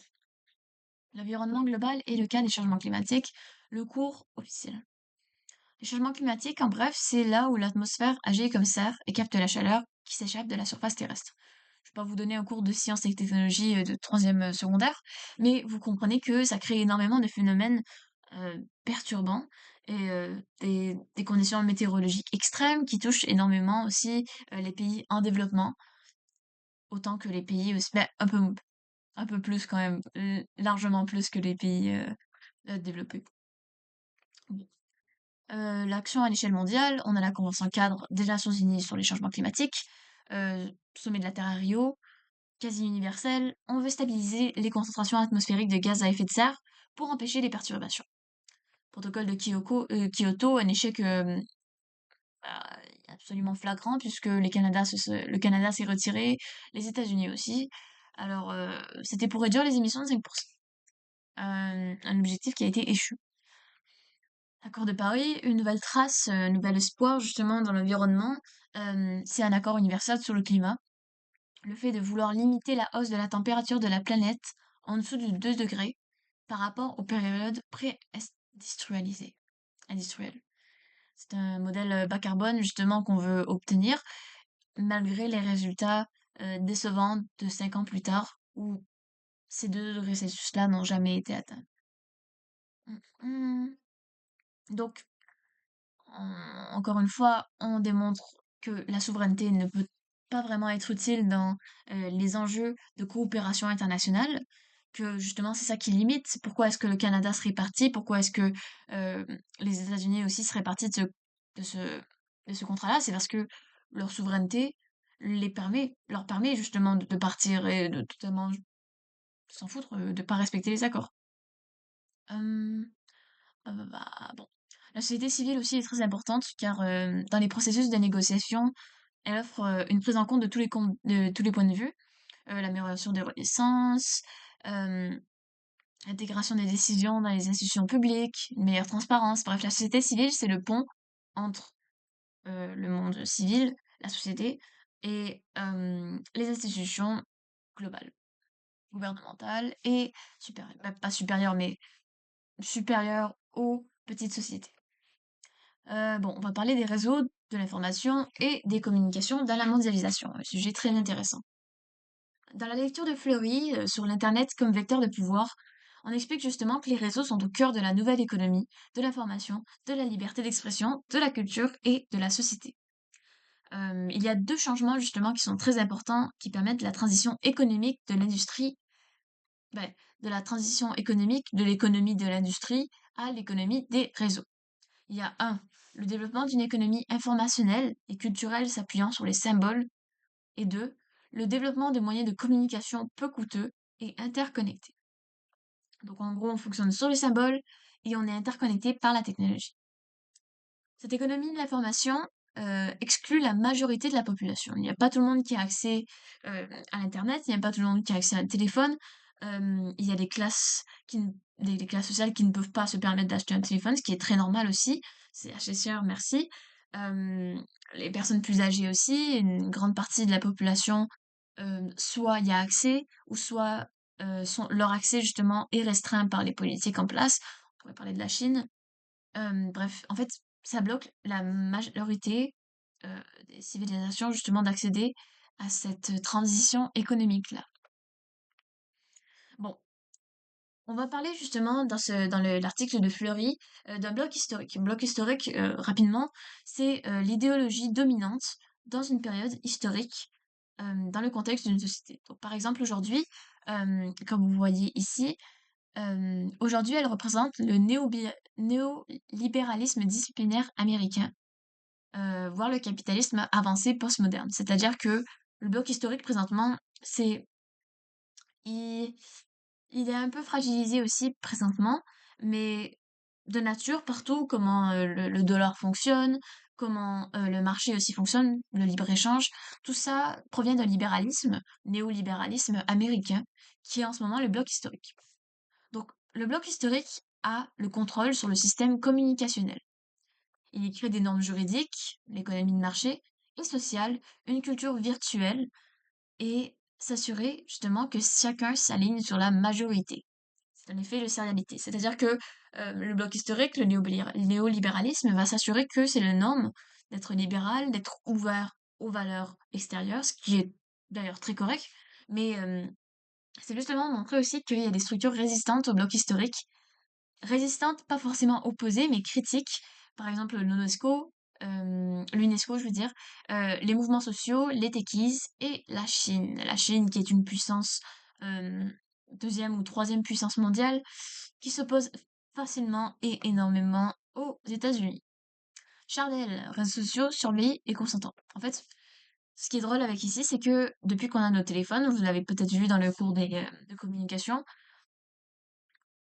l'environnement global et le cas des changements climatiques, le cours officiel. Les changements climatiques, en bref, c'est là où l'atmosphère agit comme serre et capte la chaleur qui s'échappe de la surface terrestre. Je ne vais pas vous donner un cours de sciences et technologies de troisième secondaire, mais vous comprenez que ça crée énormément de phénomènes perturbants et des conditions météorologiques extrêmes qui touchent énormément aussi les pays en développement, autant que les pays aussi, ben, un peu plus quand même, largement plus que les pays développés. Bon. L'action à l'échelle mondiale, on a la Convention cadre des Nations Unies sur les changements climatiques, sommet de la Terre à Rio, quasi universel, on veut stabiliser les concentrations atmosphériques de gaz à effet de serre pour empêcher les perturbations. Protocole de Kyoto, un échec absolument flagrant puisque le Canada s'est retiré, les États-Unis aussi. Alors, c'était pour réduire les émissions de 5%. Un objectif qui a été échu. Accord de Paris, une nouvelle trace, un nouvel espoir justement dans l'environnement, c'est un accord universel sur le climat. Le fait de vouloir limiter la hausse de la température de la planète en dessous de 2 degrés par rapport aux périodes pré-industrialisées. Industrielles. C'est un modèle bas carbone justement qu'on veut obtenir, malgré les résultats décevants de 5 ans plus tard, où ces 2 degrés Celsius-là n'ont jamais été atteints. Mm. Donc, encore une fois, on démontre que la souveraineté ne peut pas vraiment être utile dans les enjeux de coopération internationale, que justement c'est ça qui limite. Pourquoi est-ce que le Canada serait parti? Pourquoi est-ce que euh, les États-Unis aussi seraient partis de ce, de ce contrat-là? C'est parce que leur souveraineté leur permet justement de partir et de totalement s'en foutre, de pas respecter les accords. Euh, bon. La société civile aussi est très importante car dans les processus de négociation, elle offre une prise en compte de de tous les points de vue, l'amélioration des renaissances, euh, l'intégration des décisions dans les institutions publiques, une meilleure transparence. Bref, la société civile, c'est le pont entre le monde civil, la société, et les institutions globales, gouvernementales et supérieures. Bah, pas supérieures, mais supérieures aux petites sociétés. Bon, on va parler des réseaux de l'information et des communications dans la mondialisation, un sujet très intéressant. Dans la lecture de Fleury sur l'Internet comme vecteur de pouvoir, on explique justement que les réseaux sont au cœur de la nouvelle économie, de l'information, de la liberté d'expression, de la culture et de la société. Il y a deux changements justement qui sont très importants qui permettent la transition économique de l'industrie, ben, de la transition économique de l'économie de l'industrie à l'économie des réseaux. Il y a un, le développement d'une économie informationnelle et culturelle s'appuyant sur les symboles. Et 2, le développement de moyens de communication peu coûteux et interconnectés. Donc en gros, on fonctionne sur les symboles et on est interconnecté par la technologie. Cette économie de l'information exclut la majorité de la population. Il n'y a pas tout le monde qui a accès à Internet, il n'y a pas tout le monde qui a accès à un téléphone. Il y a des classes sociales qui ne peuvent pas se permettre d'acheter un téléphone, ce qui est très normal aussi. C'est assez cher, merci. Euh, les personnes plus âgées aussi, une grande partie de la population, soit il y a accès, ou soit leur accès justement est restreint par les politiques en place. On pourrait parler de la Chine. Bref, en fait, ça bloque la majorité, des civilisations justement d'accéder à cette transition économique-là. Bon, on va parler justement dans l'article de Fleury, d'un bloc historique. Un bloc historique, rapidement, c'est, l'idéologie dominante dans une période historique, dans le contexte d'une société. Donc par exemple aujourd'hui, comme vous voyez ici, aujourd'hui elle représente le néolibéralisme disciplinaire américain. Voir le capitalisme avancé postmoderne. C'est-à-dire que le bloc historique présentement, c'est il, il est un peu fragilisé aussi présentement, mais de nature partout, comment le dollar fonctionne, comment le marché aussi fonctionne, le libre-échange, tout ça provient d'un libéralisme, néolibéralisme américain, qui est en ce moment le bloc historique. Donc le bloc historique a le contrôle sur le système communicationnel. Il y crée des normes juridiques, l'économie de marché, et sociale, une culture virtuelle, et s'assurer justement que chacun s'aligne sur la majorité. C'est un effet de serialité. C'est-à-dire que le bloc historique, le néolibéralisme, va s'assurer que c'est la norme d'être libéral, d'être ouvert aux valeurs extérieures, ce qui est d'ailleurs très correct, mais c'est justement montrer aussi qu'il y a des structures résistantes au bloc historique, résistantes, pas forcément opposées, mais critiques. Par exemple, l'UNESCO, je veux dire, les mouvements sociaux, les techies et la Chine. La Chine qui est une puissance, euh, deuxième ou troisième puissance mondiale, qui s'oppose facilement et énormément aux États-Unis. Chardel, réseaux sociaux, surveillés et consentants. En fait, ce qui est drôle avec ici, c'est que depuis qu'on a nos téléphones, vous l'avez peut-être vu dans le cours de communication,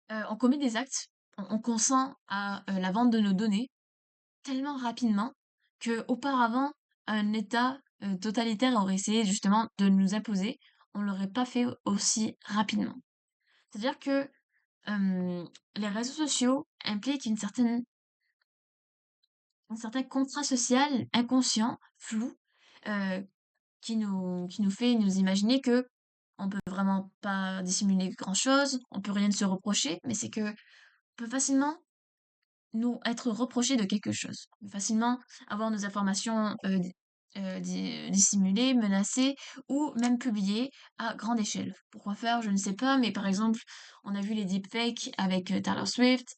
on commet des actes, on consent à la vente de nos données tellement rapidement que auparavant un État totalitaire aurait essayé justement de nous imposer, on l'aurait pas fait aussi rapidement. C'est-à-dire que les réseaux sociaux impliquent un certain contrat social inconscient, flou, euh, qui nous fait nous imaginer que on peut vraiment pas dissimuler grand-chose, on peut rien se reprocher, mais c'est que on peut facilement nous être reproché de quelque chose. Facilement avoir nos informations dissimulées, menacées ou même publiées à grande échelle. Pourquoi faire, je ne sais pas, mais par exemple, on a vu les deepfakes avec Taylor Swift,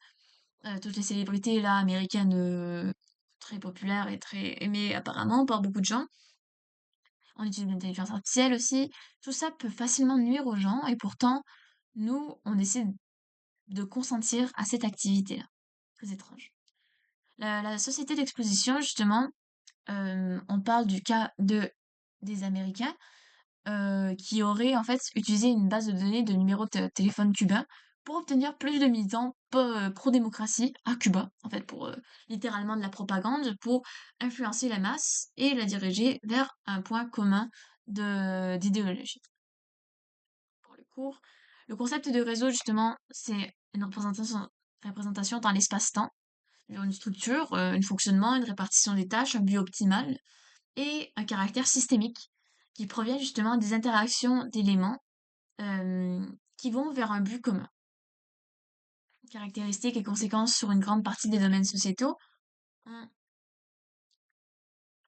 toutes les célébrités là américaines très populaires et très aimées apparemment par beaucoup de gens. On utilise l'intelligence artificielle aussi. Tout ça peut facilement nuire aux gens et pourtant, nous, on décide de consentir à cette activité-là. Très étrange. La société d'exposition, justement, on parle du cas des Américains qui auraient en fait utilisé une base de données de numéros de téléphone cubains pour obtenir plus de militants pro-démocratie à Cuba, en fait, pour littéralement de la propagande, pour influencer la masse et la diriger vers un point commun d'idéologie. Pour le cours, le concept de réseau, justement, c'est une représentation dans l'espace-temps une structure, un fonctionnement, une répartition des tâches, un but optimal et un caractère systémique qui provient justement des interactions d'éléments qui vont vers un but commun. Caractéristiques et conséquences sur une grande partie des domaines sociétaux. On,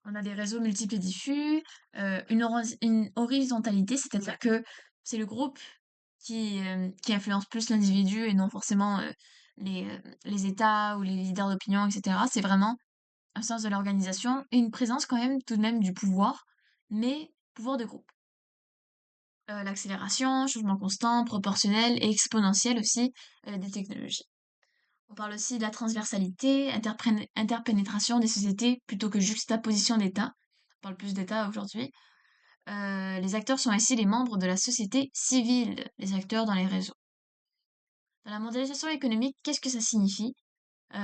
on a des réseaux multiples et diffus, une horizontalité, c'est-à-dire que c'est le groupe qui influence plus l'individu et non forcément les États ou les leaders d'opinion, etc. C'est vraiment un sens de l'organisation et une présence quand même tout de même du pouvoir, mais pouvoir de groupe. L'accélération, changement constant, proportionnel et exponentiel aussi des technologies. On parle aussi de la transversalité, interpénétration des sociétés plutôt que juxtaposition d'États. On parle plus d'États aujourd'hui. Les acteurs sont ici les membres de la société civile, les acteurs dans les réseaux. Dans la mondialisation économique, qu'est-ce que ça signifie?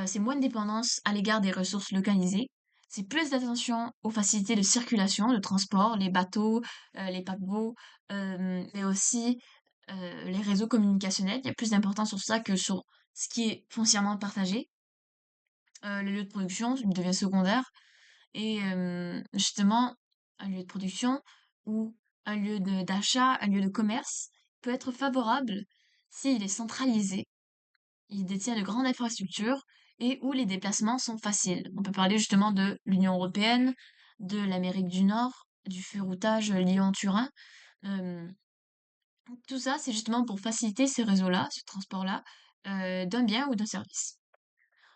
C'est moins de dépendance à l'égard des ressources localisées. C'est plus d'attention aux facilités de circulation, de transport, les bateaux, les paquebots, mais aussi les réseaux communicationnels. Il y a plus d'importance sur ça que sur ce qui est foncièrement partagé. Le lieu de production devient secondaire. Et justement, un lieu de production ou un lieu d'achat, un lieu de commerce peut être favorable s'il est centralisé, il détient de grandes infrastructures et où les déplacements sont faciles. On peut parler justement de l'Union européenne, de l'Amérique du Nord, du ferroutage Lyon-Turin. Euh, Tout ça, c'est justement pour faciliter ces réseaux-là, ce transport-là, d'un bien ou d'un service.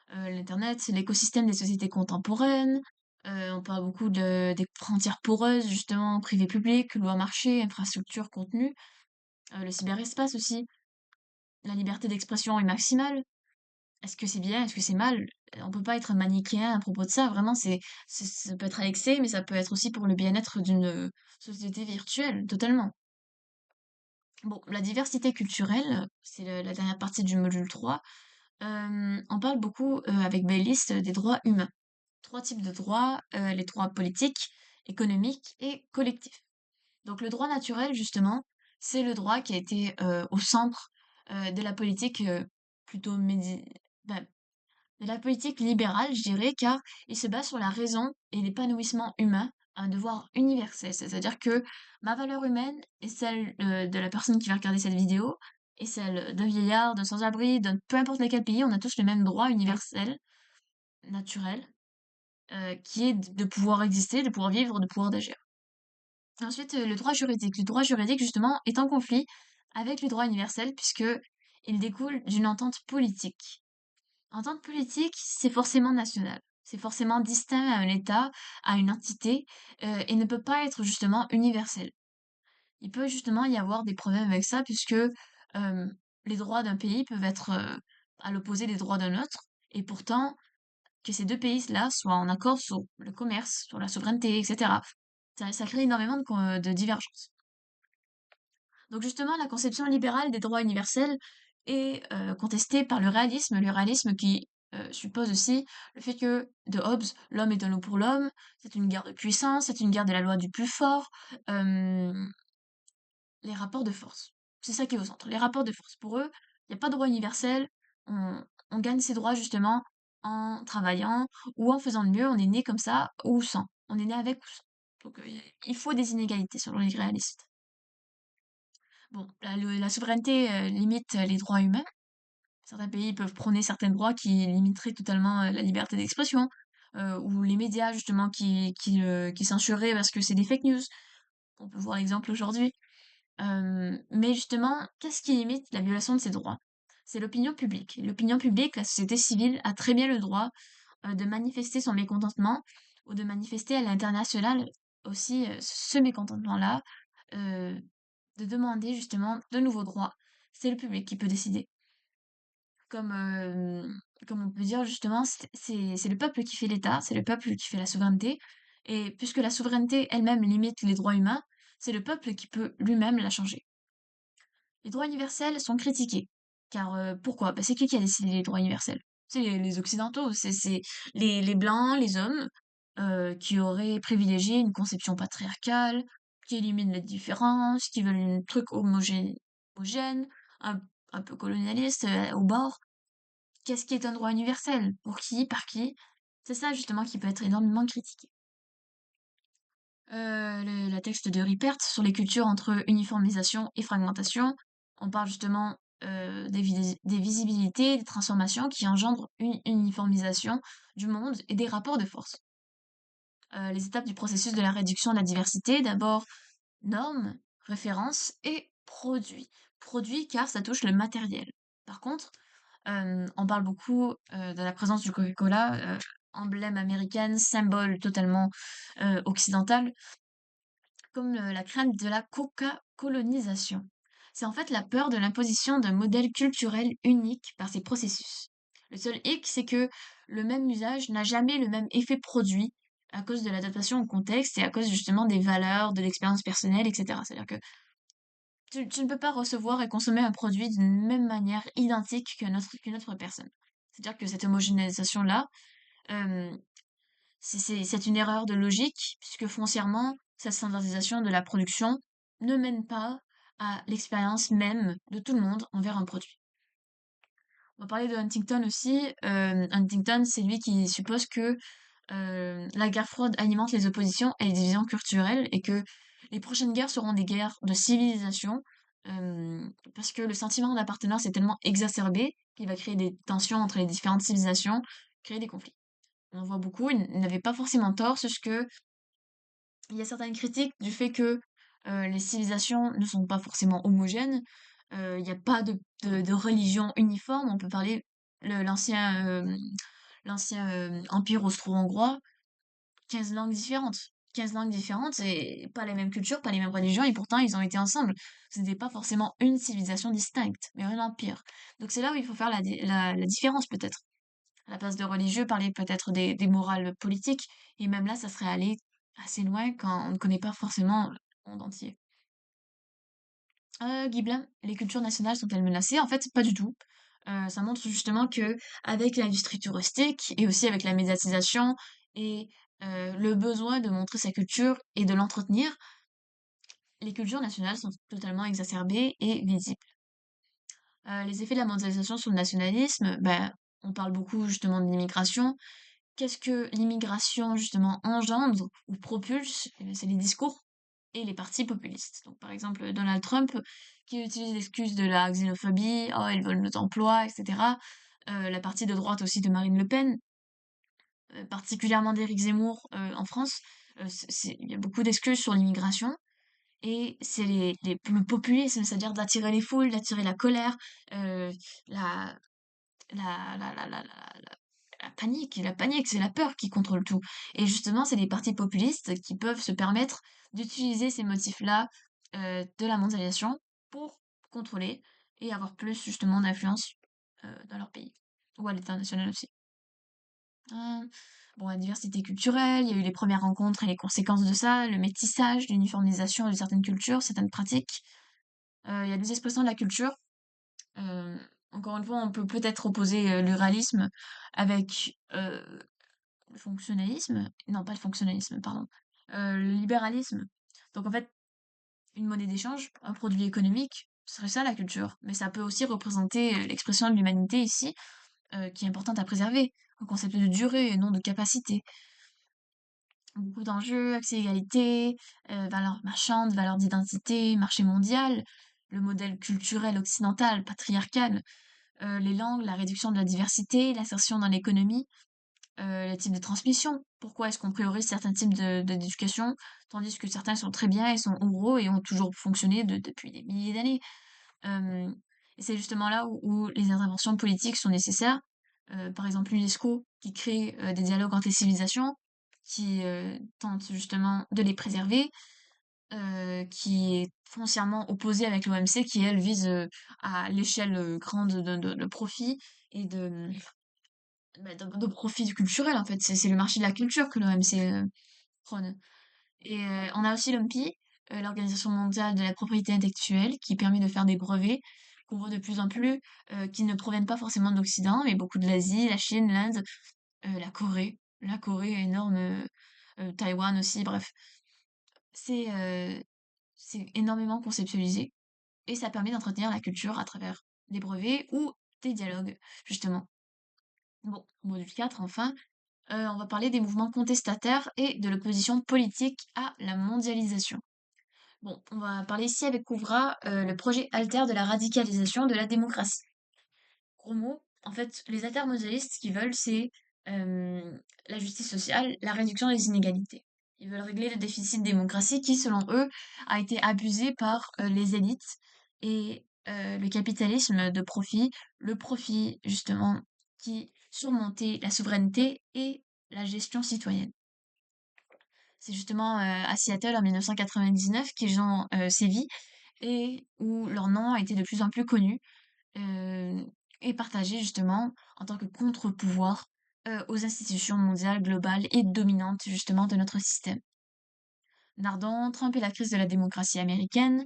L'internet, c'est l'écosystème des sociétés contemporaines. On parle beaucoup des frontières poreuses, justement, privé-public, loi marché, infrastructure, contenu. Le cyberespace aussi. La liberté d'expression est maximale. Est-ce que c'est bien? Est-ce que c'est mal? On peut pas être manichéen à propos de ça. Vraiment, ça peut être à l'excès, mais ça peut être aussi pour le bien-être d'une société virtuelle, totalement. Bon, la diversité culturelle, c'est la dernière partie du module 3. On parle beaucoup avec Baylis des droits humains. Trois types de droits, les droits politiques, économiques et collectifs. Donc le droit naturel, justement, c'est le droit qui a été au centre de la politique plutôt ben, de la politique libérale, je dirais, car il se base sur la raison et l'épanouissement humain, un devoir universel. C'est-à-dire que ma valeur humaine est celle de la personne qui va regarder cette vidéo, et celle d'un vieillard, d'un sans-abri, d'un peu importe lequel pays, on a tous le même droit universel, naturel, qui est de pouvoir exister, de pouvoir vivre, de pouvoir d'agir. Ensuite, le droit juridique. Le droit juridique, justement, est en conflit avec le droit universel puisque il découle d'une entente politique. Entente politique, c'est forcément national. C'est forcément distinct à un État, à une entité, et ne peut pas être justement universel. Il peut justement y avoir des problèmes avec ça puisque les droits d'un pays peuvent être à l'opposé des droits d'un autre, et pourtant que ces deux pays-là soient en accord sur le commerce, sur la souveraineté, etc. Ça crée énormément de divergences. Donc justement, la conception libérale des droits universels est contestée par le réalisme qui suppose aussi le fait que, de Hobbes, l'homme est un loup pour l'homme, c'est une guerre de puissance, c'est une guerre de la loi du plus fort, euh, les rapports de force. C'est ça qui est au centre, les rapports de force. Pour eux, il n'y a pas de droit universel, on, on gagne ses droits justement en travaillant ou en faisant le mieux, on est né comme ça ou sans, on est né avec ou sans. Donc il faut des inégalités selon les réalistes. Bon, la souveraineté limite les droits humains. Certains pays peuvent prôner certains droits qui limiteraient totalement la liberté d'expression, ou les médias justement qui censureraient parce que c'est des fake news. On peut voir l'exemple aujourd'hui. Mais justement, qu'est-ce qui limite la violation de ces droits? C'est l'opinion publique. L'opinion publique, la société civile a très bien le droit de manifester son mécontentement ou de manifester à l'international aussi ce mécontentement-là, euh, de demander justement de nouveaux droits. C'est le public qui peut décider. Comme, comme on peut dire justement, c'est le peuple qui fait l'État, c'est le peuple qui fait la souveraineté. Et puisque la souveraineté elle-même limite les droits humains, c'est le peuple qui peut lui-même la changer. Les droits universels sont critiqués. Car pourquoi? Bah, c'est qui a décidé les droits universels? C'est les Occidentaux, c'est les Blancs, les hommes, qui auraient privilégié une conception patriarcale, qui éliminent les différences, qui veulent un truc homogène, un, un peu colonialiste au bord. Qu'est-ce qui est un droit universel? Pour qui? Par qui? C'est ça justement qui peut être énormément critiqué. La texte de Ripert sur les cultures entre uniformisation et fragmentation, on parle justement des visibilités, des transformations qui engendrent une uniformisation du monde et des rapports de force. Les étapes du processus de la réduction de la diversité, d'abord normes, références et produits. Produits car ça touche le matériel. Par contre, on parle beaucoup de la présence du Coca-Cola, emblème américaine, symbole totalement occidental, comme la crainte de la coca-colonisation. C'est en fait la peur de l'imposition d'un modèle culturel unique par ces processus. Le seul hic, c'est que le même usage n'a jamais le même effet produit à cause de l'adaptation au contexte et à cause justement des valeurs, de l'expérience personnelle, etc. C'est-à-dire que tu ne peux pas recevoir et consommer un produit d'une même manière identique qu'une autre personne. C'est-à-dire que cette homogénéisation-là, euh, c'est une erreur de logique, puisque foncièrement, cette standardisation de la production ne mène pas à l'expérience même de tout le monde envers un produit. On va parler de Huntington aussi. Huntington, c'est lui qui suppose que la guerre froide alimente les oppositions et les divisions culturelles et que les prochaines guerres seront des guerres de civilisation parce que le sentiment d'appartenance est tellement exacerbé qu'il va créer des tensions entre les différentes civilisations, créer des conflits. On en voit beaucoup, il n'avait pas forcément tort, c'est juste que il y a certaines critiques du fait que les civilisations ne sont pas forcément homogènes, il n'y a pas de religion uniforme, on peut parler l'ancien empire austro-hongrois, 15 langues différentes. 15 langues différentes et pas les mêmes cultures, pas les mêmes religions, et pourtant ils ont été ensemble. Ce n'était pas forcément une civilisation distincte, mais un empire. Donc c'est là où il faut faire la différence peut-être. À la place de religieux, parler peut-être des morales politiques, et même là, ça serait aller assez loin quand on ne connaît pas forcément le monde entier. Guiblin, les cultures nationales sont-elles menacées? En fait, pas du tout. Ça montre justement que avec l'industrie touristique et aussi avec la médiatisation et le besoin de montrer sa culture et de l'entretenir, les cultures nationales sont totalement exacerbées et visibles. Les effets de la mondialisation sur le nationalisme, ben, on parle beaucoup justement de l'immigration. Qu'est-ce que l'immigration justement engendre ou propulse? Eh bien, c'est les discours et les partis populistes. Donc, par exemple, Donald Trump qui utilise l'excuse de la xénophobie, oh, ils veulent nos emplois, etc. La partie de droite aussi de Marine Le Pen, particulièrement d'Éric Zemmour en France. Il y a beaucoup d'excuses sur l'immigration. Et c'est le populisme, c'est-à-dire d'attirer les foules, d'attirer la colère, euh, la, la panique, c'est la peur qui contrôle tout. Et justement, c'est les partis populistes qui peuvent se permettre d'utiliser ces motifs-là de la mondialisation pour contrôler et avoir plus justement d'influence dans leur pays ou à l'international aussi. Euh, bon, la diversité culturelle, il y a eu les premières rencontres et les conséquences de ça, le métissage, l'uniformisation de certaines cultures, certaines pratiques. Il y a des expressions de la culture. Euh, Encore une fois, on peut peut-être opposer le réalisme avec le fonctionnalisme, non pas le fonctionnalisme, pardon, le libéralisme. Donc en fait, une monnaie d'échange, un produit économique, ce serait ça la culture. Mais ça peut aussi représenter l'expression de l'humanité ici, qui est importante à préserver, un concept de durée et non de capacité. Beaucoup d'enjeux, accès, égalité, valeurs marchandes, valeurs d'identité, marché mondial, le modèle culturel occidental, patriarcal, les langues, la réduction de la diversité, l'insertion dans l'économie, les types de transmission. Pourquoi est-ce qu'on priorise certains types d'éducation, tandis que certains sont très bien et sont oraux et ont toujours fonctionné depuis des milliers d'années. Euh, et c'est justement là où les interventions politiques sont nécessaires. Par exemple, l'UNESCO qui crée des dialogues entre les civilisations, qui tente justement de les préserver, qui est foncièrement opposée avec l'OMC, qui elle vise à l'échelle grande de profit et de profit culturel en fait. C'est le marché de la culture que l'OMC prône. Et on a aussi l'OMPI, l'Organisation mondiale de la propriété intellectuelle, qui permet de faire des brevets qu'on voit de plus en plus, qui ne proviennent pas forcément de l'Occident, mais beaucoup de l'Asie, la Chine, l'Inde, la Corée. La Corée est énorme, Taïwan aussi, bref. C'est c'est énormément conceptualisé et ça permet d'entretenir la culture à travers des brevets ou des dialogues, justement. Bon, module 4 enfin, on va parler des mouvements contestataires et de l'opposition politique à la mondialisation. Bon, on va parler ici avec Kouvra, le projet alter de la radicalisation de la démocratie. Gros mots, en fait, les altermondialistes, ce qu'ils veulent, c'est la justice sociale, la réduction des inégalités. Ils veulent régler le déficit de démocratie qui, selon eux, a été abusé par les élites et le capitalisme de profit, le profit justement qui surmontait la souveraineté et la gestion citoyenne. C'est justement à Seattle en 1999 qu'ils ont sévi et où leur nom a été de plus en plus connu. Euh, est partagé justement en tant que contre-pouvoir aux institutions mondiales, globales et dominantes justement de notre système. Nardant, Trump et la crise de la démocratie américaine.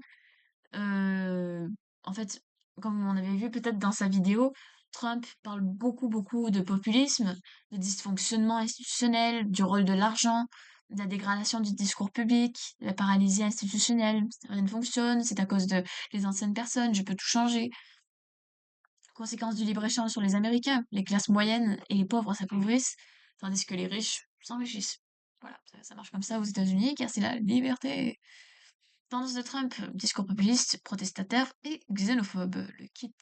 Euh, En fait, comme on avait vu peut-être dans sa vidéo, Trump parle beaucoup de populisme, de dysfonctionnement institutionnel, du rôle de l'argent, de la dégradation du discours public, de la paralysie institutionnelle. Rien ne fonctionne, c'est à cause de les anciennes personnes, je peux tout changer. Conséquence du libre-échange sur les Américains, les classes moyennes et les pauvres s'appauvrissent, tandis que les riches s'enrichissent. Voilà, ça marche comme ça aux États-Unis, car c'est la liberté. Tendance de Trump, discours populiste, protestataire et xénophobe, le kit.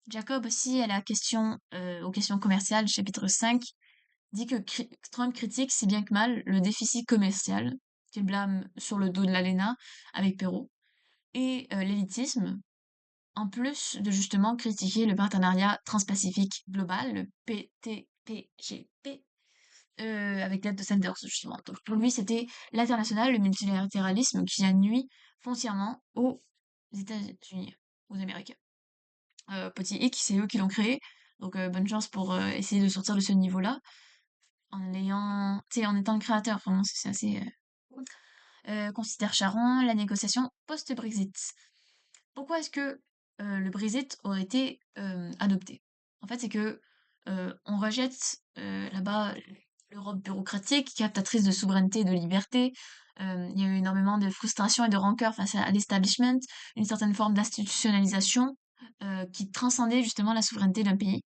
Jacob aussi, à la question, aux questions commerciales, chapitre 5, dit que Trump critique si bien que mal le déficit commercial, qu'il blâme sur le dos de l'ALENA avec Perrault, et l'élitisme, en plus de justement critiquer le partenariat transpacifique global, le PTPGP, avec l'aide de Sanders, justement. Donc pour lui, c'était l'international, le multilatéralisme qui a nui foncièrement aux États-Unis, aux Américains. Petit hic, c'est eux qui l'ont créé, donc bonne chance pour essayer de sortir de ce niveau-là, en ayant, tu sais, en étant le créateur, vraiment, c'est assez... considère Charon la négociation post-Brexit. Pourquoi est-ce que le Brexit aurait été adopté? En fait, c'est que on rejette là-bas l'Europe bureaucratique, captatrice de souveraineté et de liberté. Il y a eu énormément de frustration et de rancœur face à l'establishment, une certaine forme d'institutionnalisation qui transcendait justement la souveraineté d'un pays.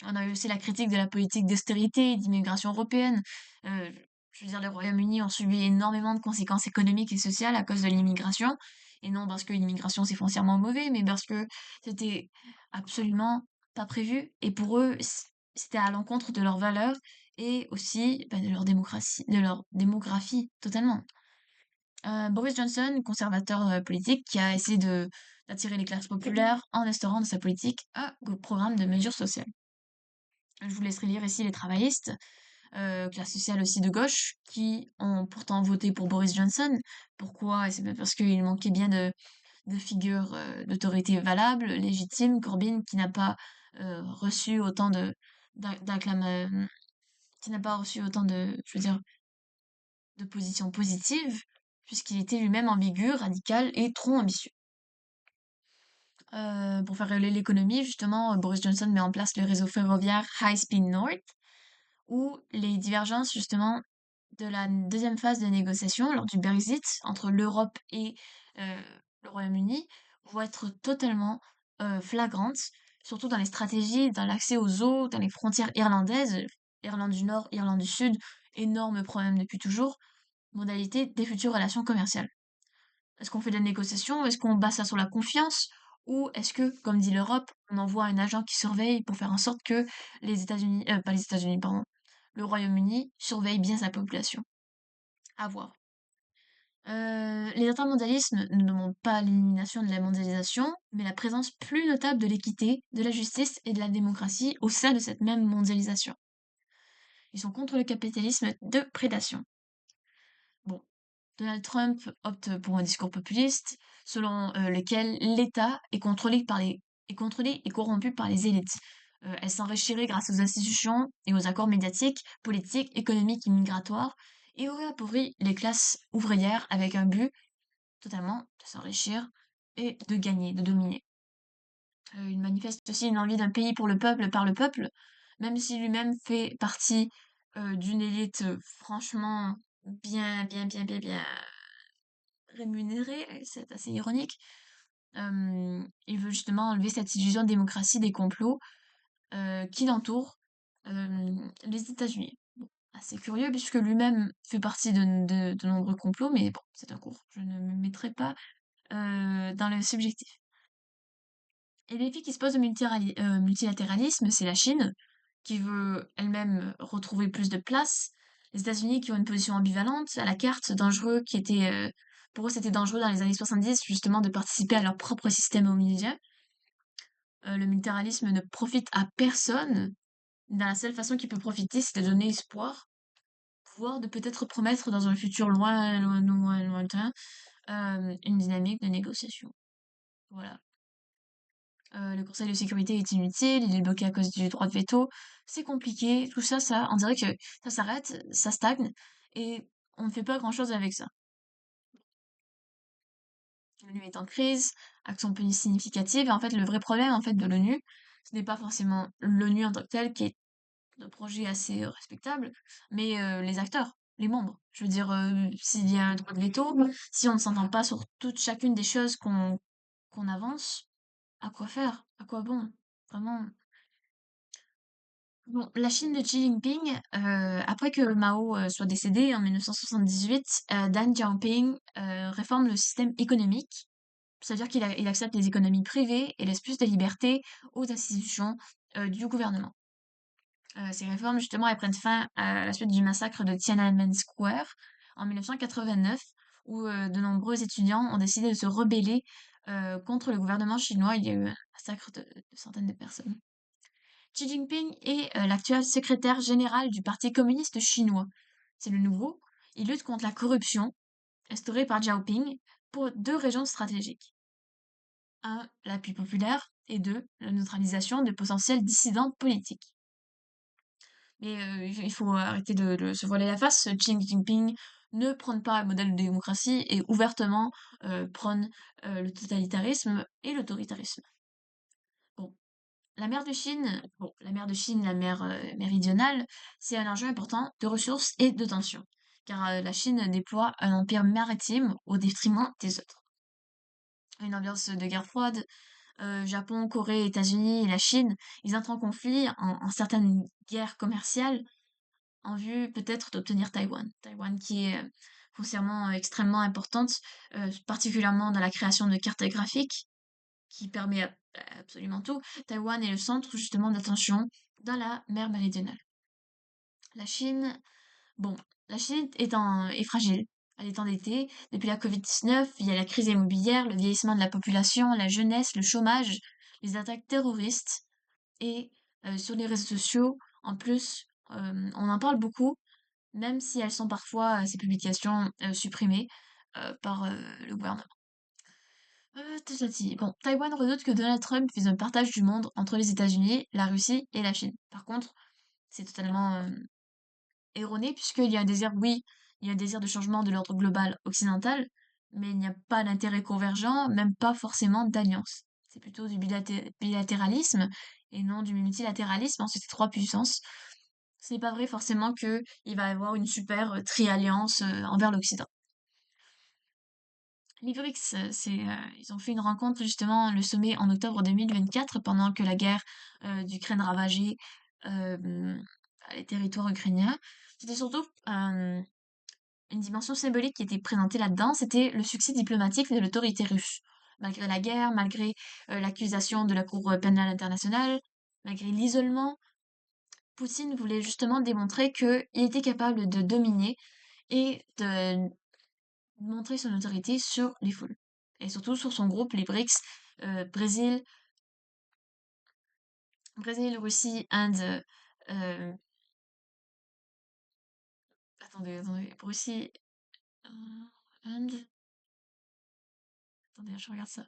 On a eu aussi la critique de la politique d'austérité et d'immigration européenne. Euh, je veux dire, le Royaume-Uni ont subi énormément de conséquences économiques et sociales à cause de l'immigration. Et non parce que l'immigration c'est foncièrement mauvais, mais parce que c'était absolument pas prévu. Et pour eux, c'était à l'encontre de leurs valeurs et aussi bah, de leur démographie totalement. Boris Johnson, conservateur politique, qui a essayé de d'attirer les classes populaires en instaurant dans sa politique un programme de mesures sociales. Je vous laisserai lire ici les travaillistes, classe sociale aussi de gauche, qui ont pourtant voté pour Boris Johnson. Pourquoi? Et c'est pas parce qu'il manquait bien de figures d'autorité valables, légitimes. Corbyn, qui n'a pas reçu autant qui n'a pas reçu autant de, je veux dire, de positions positives, puisqu'il était lui-même ambigu, radical et trop ambitieux. Pour faire relever l'économie, justement, Boris Johnson met en place le réseau ferroviaire High Speed North, où les divergences justement de la deuxième phase de négociation lors du Brexit entre l'Europe et euh, le Royaume-Uni vont être totalement flagrantes, surtout dans les stratégies, dans l'accès aux eaux, dans les frontières irlandaises, Irlande du Nord, Irlande du Sud, énorme problème depuis toujours, modalité des futures relations commerciales. Est-ce qu'on fait de la négociation? Est-ce qu'on base ça sur la confiance? Ou est-ce que, comme dit l'Europe, on envoie un agent qui surveille pour faire en sorte que les États-Unis, pas les États-Unis, pardon, le Royaume-Uni surveille bien sa population? À voir. Les intermondialismes ne demandent pas l'élimination de la mondialisation, mais la présence plus notable de l'équité, de la justice et de la démocratie au sein de cette même mondialisation. Ils sont contre le capitalisme de prédation. Bon, Donald Trump opte pour un discours populiste, selon lequel l'État est contrôlé et corrompu par les élites. Elle s'enrichirait grâce aux institutions et aux accords médiatiques, politiques, économiques et migratoires, et aurait appauvri les classes ouvrières avec un but totalement de s'enrichir et de gagner, de dominer. Il manifeste aussi une envie d'un pays pour le peuple, par le peuple, même si lui-même fait partie d'une élite franchement bien rémunérée, c'est assez ironique. Il veut justement enlever cette illusion de démocratie des complots qui l'entourent les États-Unis. Bon, assez curieux puisque lui-même fait partie de nombreux complots, mais bon, c'est un cours. Je ne me mettrai pas dans le subjectif. Et les défi qui se pose au multilatéralisme, c'est la Chine, qui veut elle-même retrouver plus de place, les États-Unis qui ont une position ambivalente à la carte, dangereux, pour eux c'était dangereux dans les années 70 justement de participer à leur propre système hominidien. Le multilatéralisme ne profite à personne, dans la seule façon qu'il peut profiter, c'est de donner espoir, pouvoir de peut-être promettre dans un futur lointain, une dynamique de négociation. Voilà. Le Conseil de sécurité est inutile, il est bloqué à cause du droit de veto. C'est compliqué, tout ça, on dirait que ça s'arrête, ça stagne, et on ne fait pas grand-chose avec ça. L'ONU est en crise, action police significative, et en fait, le vrai problème, en fait, de l'ONU, ce n'est pas forcément l'ONU en tant que telle, qui est un projet assez respectable, mais les acteurs, les membres. Je veux dire, s'il y a un droit de veto, si on ne s'entend pas sur toute chacune des choses qu'on avance, à quoi faire? À quoi bon? Vraiment. Bon, la Chine de Xi Jinping, après que Mao soit décédé en 1978, Deng Xiaoping réforme le système économique. C'est-à-dire il accepte les économies privées et laisse plus de liberté aux institutions du gouvernement. Ces réformes, justement, elles prennent fin à la suite du massacre de Tiananmen Square en 1989, où de nombreux étudiants ont décidé de se rebeller contre le gouvernement chinois. Il y a eu un massacre de centaines de personnes. Xi Jinping est l'actuel secrétaire général du Parti communiste chinois. C'est le nouveau. Il lutte contre la corruption instaurée par Xiaoping pour deux raisons stratégiques. Un, l'appui populaire, et deux, la neutralisation de potentiels dissidents politiques. Mais il faut arrêter de se voiler la face. Xi Jinping ne prône pas un modèle de démocratie et ouvertement prône le totalitarisme et l'autoritarisme. Bon, la mer de Chine, la mer méridionale, c'est un enjeu important de ressources et de tensions, car la Chine déploie un empire maritime au détriment des autres. Une ambiance de guerre froide, Japon, Corée, États-Unis et la Chine, ils entrent en conflit en certaines guerres commerciales en vue peut-être d'obtenir Taïwan. Taïwan qui est foncièrement extrêmement importante, particulièrement dans la création de cartes graphiques, qui permet absolument tout. Taïwan est le centre justement d'attention dans la mer Méridionale. La Chine, bon, la Chine est fragile. Elle est endettée. Depuis la Covid-19, il y a la crise immobilière, le vieillissement de la population, la jeunesse, le chômage, les attaques terroristes. Et sur les réseaux sociaux, en plus, on en parle beaucoup, même si elles sont parfois, ces publications, supprimées par le gouvernement. Bon, Taïwan redoute que Donald Trump vise un partage du monde entre les États-Unis, la Russie et la Chine. Par contre, c'est totalement erroné, puisqu'il y a un désir, oui, il y a un désir de changement de l'ordre global occidental, mais il n'y a pas d'intérêt convergent, même pas forcément d'alliance. C'est plutôt du bilatéralisme et non du multilatéralisme entre ces trois puissances. Ce n'est pas vrai forcément qu'il va y avoir une super trialliance envers l'Occident. Les BRICS, ils ont fait une rencontre justement, le sommet en octobre 2024, pendant que la guerre d'Ukraine ravageait euh, les territoires ukrainiens. C'était surtout une dimension symbolique qui était présentée là-dedans, c'était le succès diplomatique de l'autorité russe. Malgré la guerre, malgré l'accusation de la Cour pénale internationale, malgré l'isolement, Poutine voulait justement démontrer qu'il était capable de dominer et de montrer son autorité sur les foules. Et surtout sur son groupe, les BRICS, Brésil, Russie, Inde, euh, attendez, Russie, Inde, attendez, je regarde ça.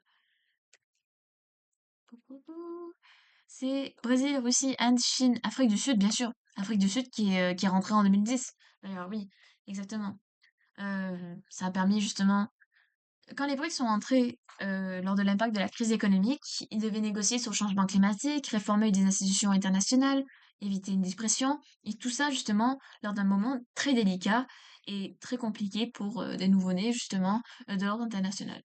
C'est Brésil, Russie, Inde, Chine, Afrique du Sud, bien sûr. Afrique du Sud qui est rentrée en 2010. D'ailleurs, oui, exactement. Ça a permis justement. Quand les BRICS sont entrés lors de l'impact de la crise économique, ils devaient négocier sur le changement climatique, réformer des institutions internationales, éviter une dépression, et tout ça justement lors d'un moment très délicat et très compliqué pour des nouveau-nés justement de l'ordre international.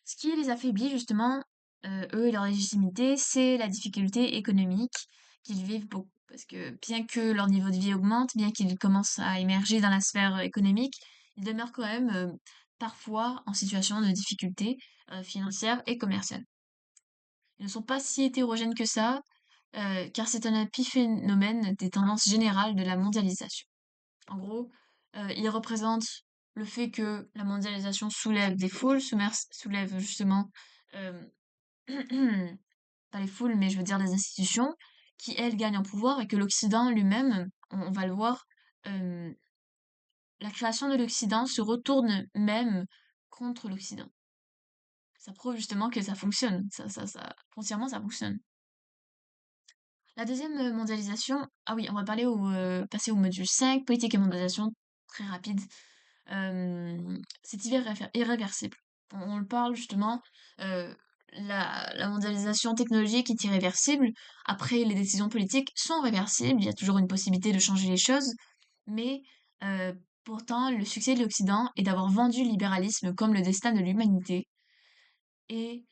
Ce qui les affaiblit justement, eux et leur légitimité, c'est la difficulté économique qu'ils vivent beaucoup. Parce que bien que leur niveau de vie augmente, bien qu'ils commencent à émerger dans la sphère économique, ils demeurent quand même parfois en situation de difficulté financière et commerciale. Ils ne sont pas si hétérogènes que ça, car c'est un épiphénomène des tendances générales de la mondialisation. En gros, ils représentent le fait que la mondialisation soulève des foules, soulève justement euh, pas les foules, mais je veux dire les institutions, qui elles gagnent en pouvoir et que l'Occident lui-même, on va le voir, euh, la création de l'Occident se retourne même contre l'Occident. ça prouve justement que ça fonctionne. Foncièrement, ça fonctionne. La deuxième mondialisation, ah oui, on va passer au module 5, politique et mondialisation, très rapide. C'est irréversible. On le parle justement, euh, la mondialisation technologique est irréversible. Après, les décisions politiques sont réversibles, il y a toujours une possibilité de changer les choses, mais euh, pourtant, le succès de l'Occident est d'avoir vendu le libéralisme comme le destin de l'humanité et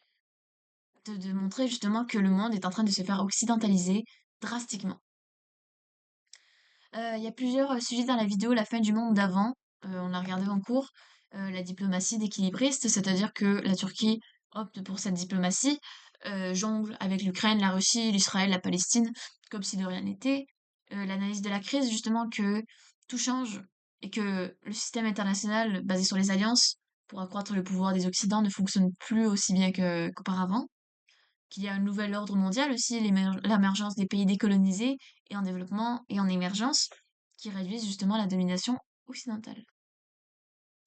de montrer justement que le monde est en train de se faire occidentaliser drastiquement. Il y a plusieurs sujets dans la vidéo, la fin du monde d'avant, on l'a regardé en cours, la diplomatie d'équilibriste, c'est-à-dire que la Turquie opte pour cette diplomatie, jongle avec l'Ukraine, la Russie, l'Israël, la Palestine, comme si de rien n'était. L'analyse de la crise, justement, que tout change et que le système international basé sur les alliances pour accroître le pouvoir des Occidents ne fonctionne plus aussi bien qu'auparavant, qu'il y a un nouvel ordre mondial aussi, l'émergence des pays décolonisés et en développement et en émergence, qui réduisent justement la domination occidentale.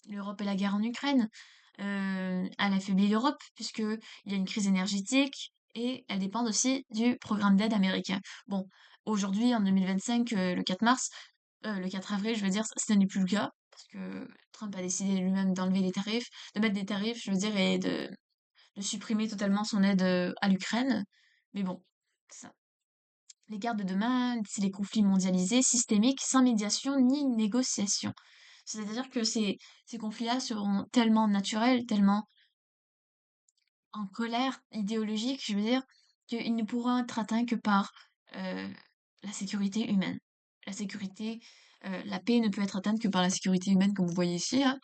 L'Europe et la guerre en Ukraine, elle affaiblit l'Europe, puisqu'il y a une crise énergétique et elle dépend aussi du programme d'aide américain. Bon, aujourd'hui, en 2025, le 4 avril, je veux dire, ce n'est plus le cas, parce que Trump a décidé lui-même d'enlever les tarifs, de mettre des tarifs, je veux dire, et de supprimer totalement son aide à l'Ukraine. Mais bon, ça. Les guerres de demain, c'est les conflits mondialisés, systémiques, sans médiation ni négociation. C'est-à-dire que ces conflits-là seront tellement naturels, tellement en colère idéologique, je veux dire, qu'ils ne pourront être atteints que par euh, la sécurité humaine. La paix ne peut être atteinte que par la sécurité humaine, comme vous voyez ici, là.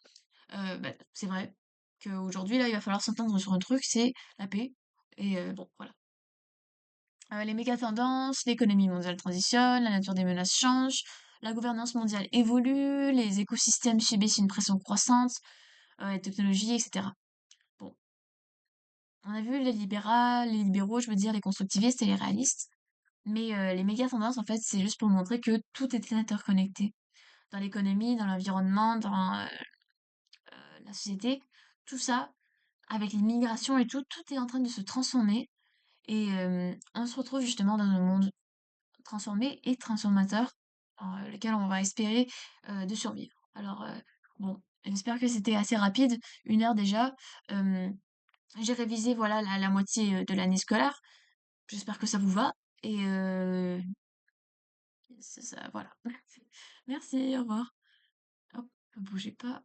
Bah, c'est vrai qu'aujourd'hui, là, il va falloir s'entendre sur un truc, c'est la paix. Et bon, voilà. Les méga tendances, l'économie mondiale transitionne, la nature des menaces change, la gouvernance mondiale évolue, les écosystèmes subissent une pression croissante, les technologies, etc. Bon, on a vu les libéraux, je veux dire, les constructivistes et les réalistes, mais les méga tendances, en fait, c'est juste pour montrer que tout est interconnecté. Dans l'économie, dans l'environnement, dans la société, tout ça, avec les migrations et tout, tout est en train de se transformer. Et on se retrouve justement dans un monde transformé et transformateur dans lequel on va espérer de survivre. Alors, bon, j'espère que c'était assez rapide, 1 heure déjà. Euh, j'ai révisé voilà la moitié de l'année scolaire. J'espère que ça vous va. Et c'est ça, voilà. Merci, au revoir. Hop, ne bougez pas.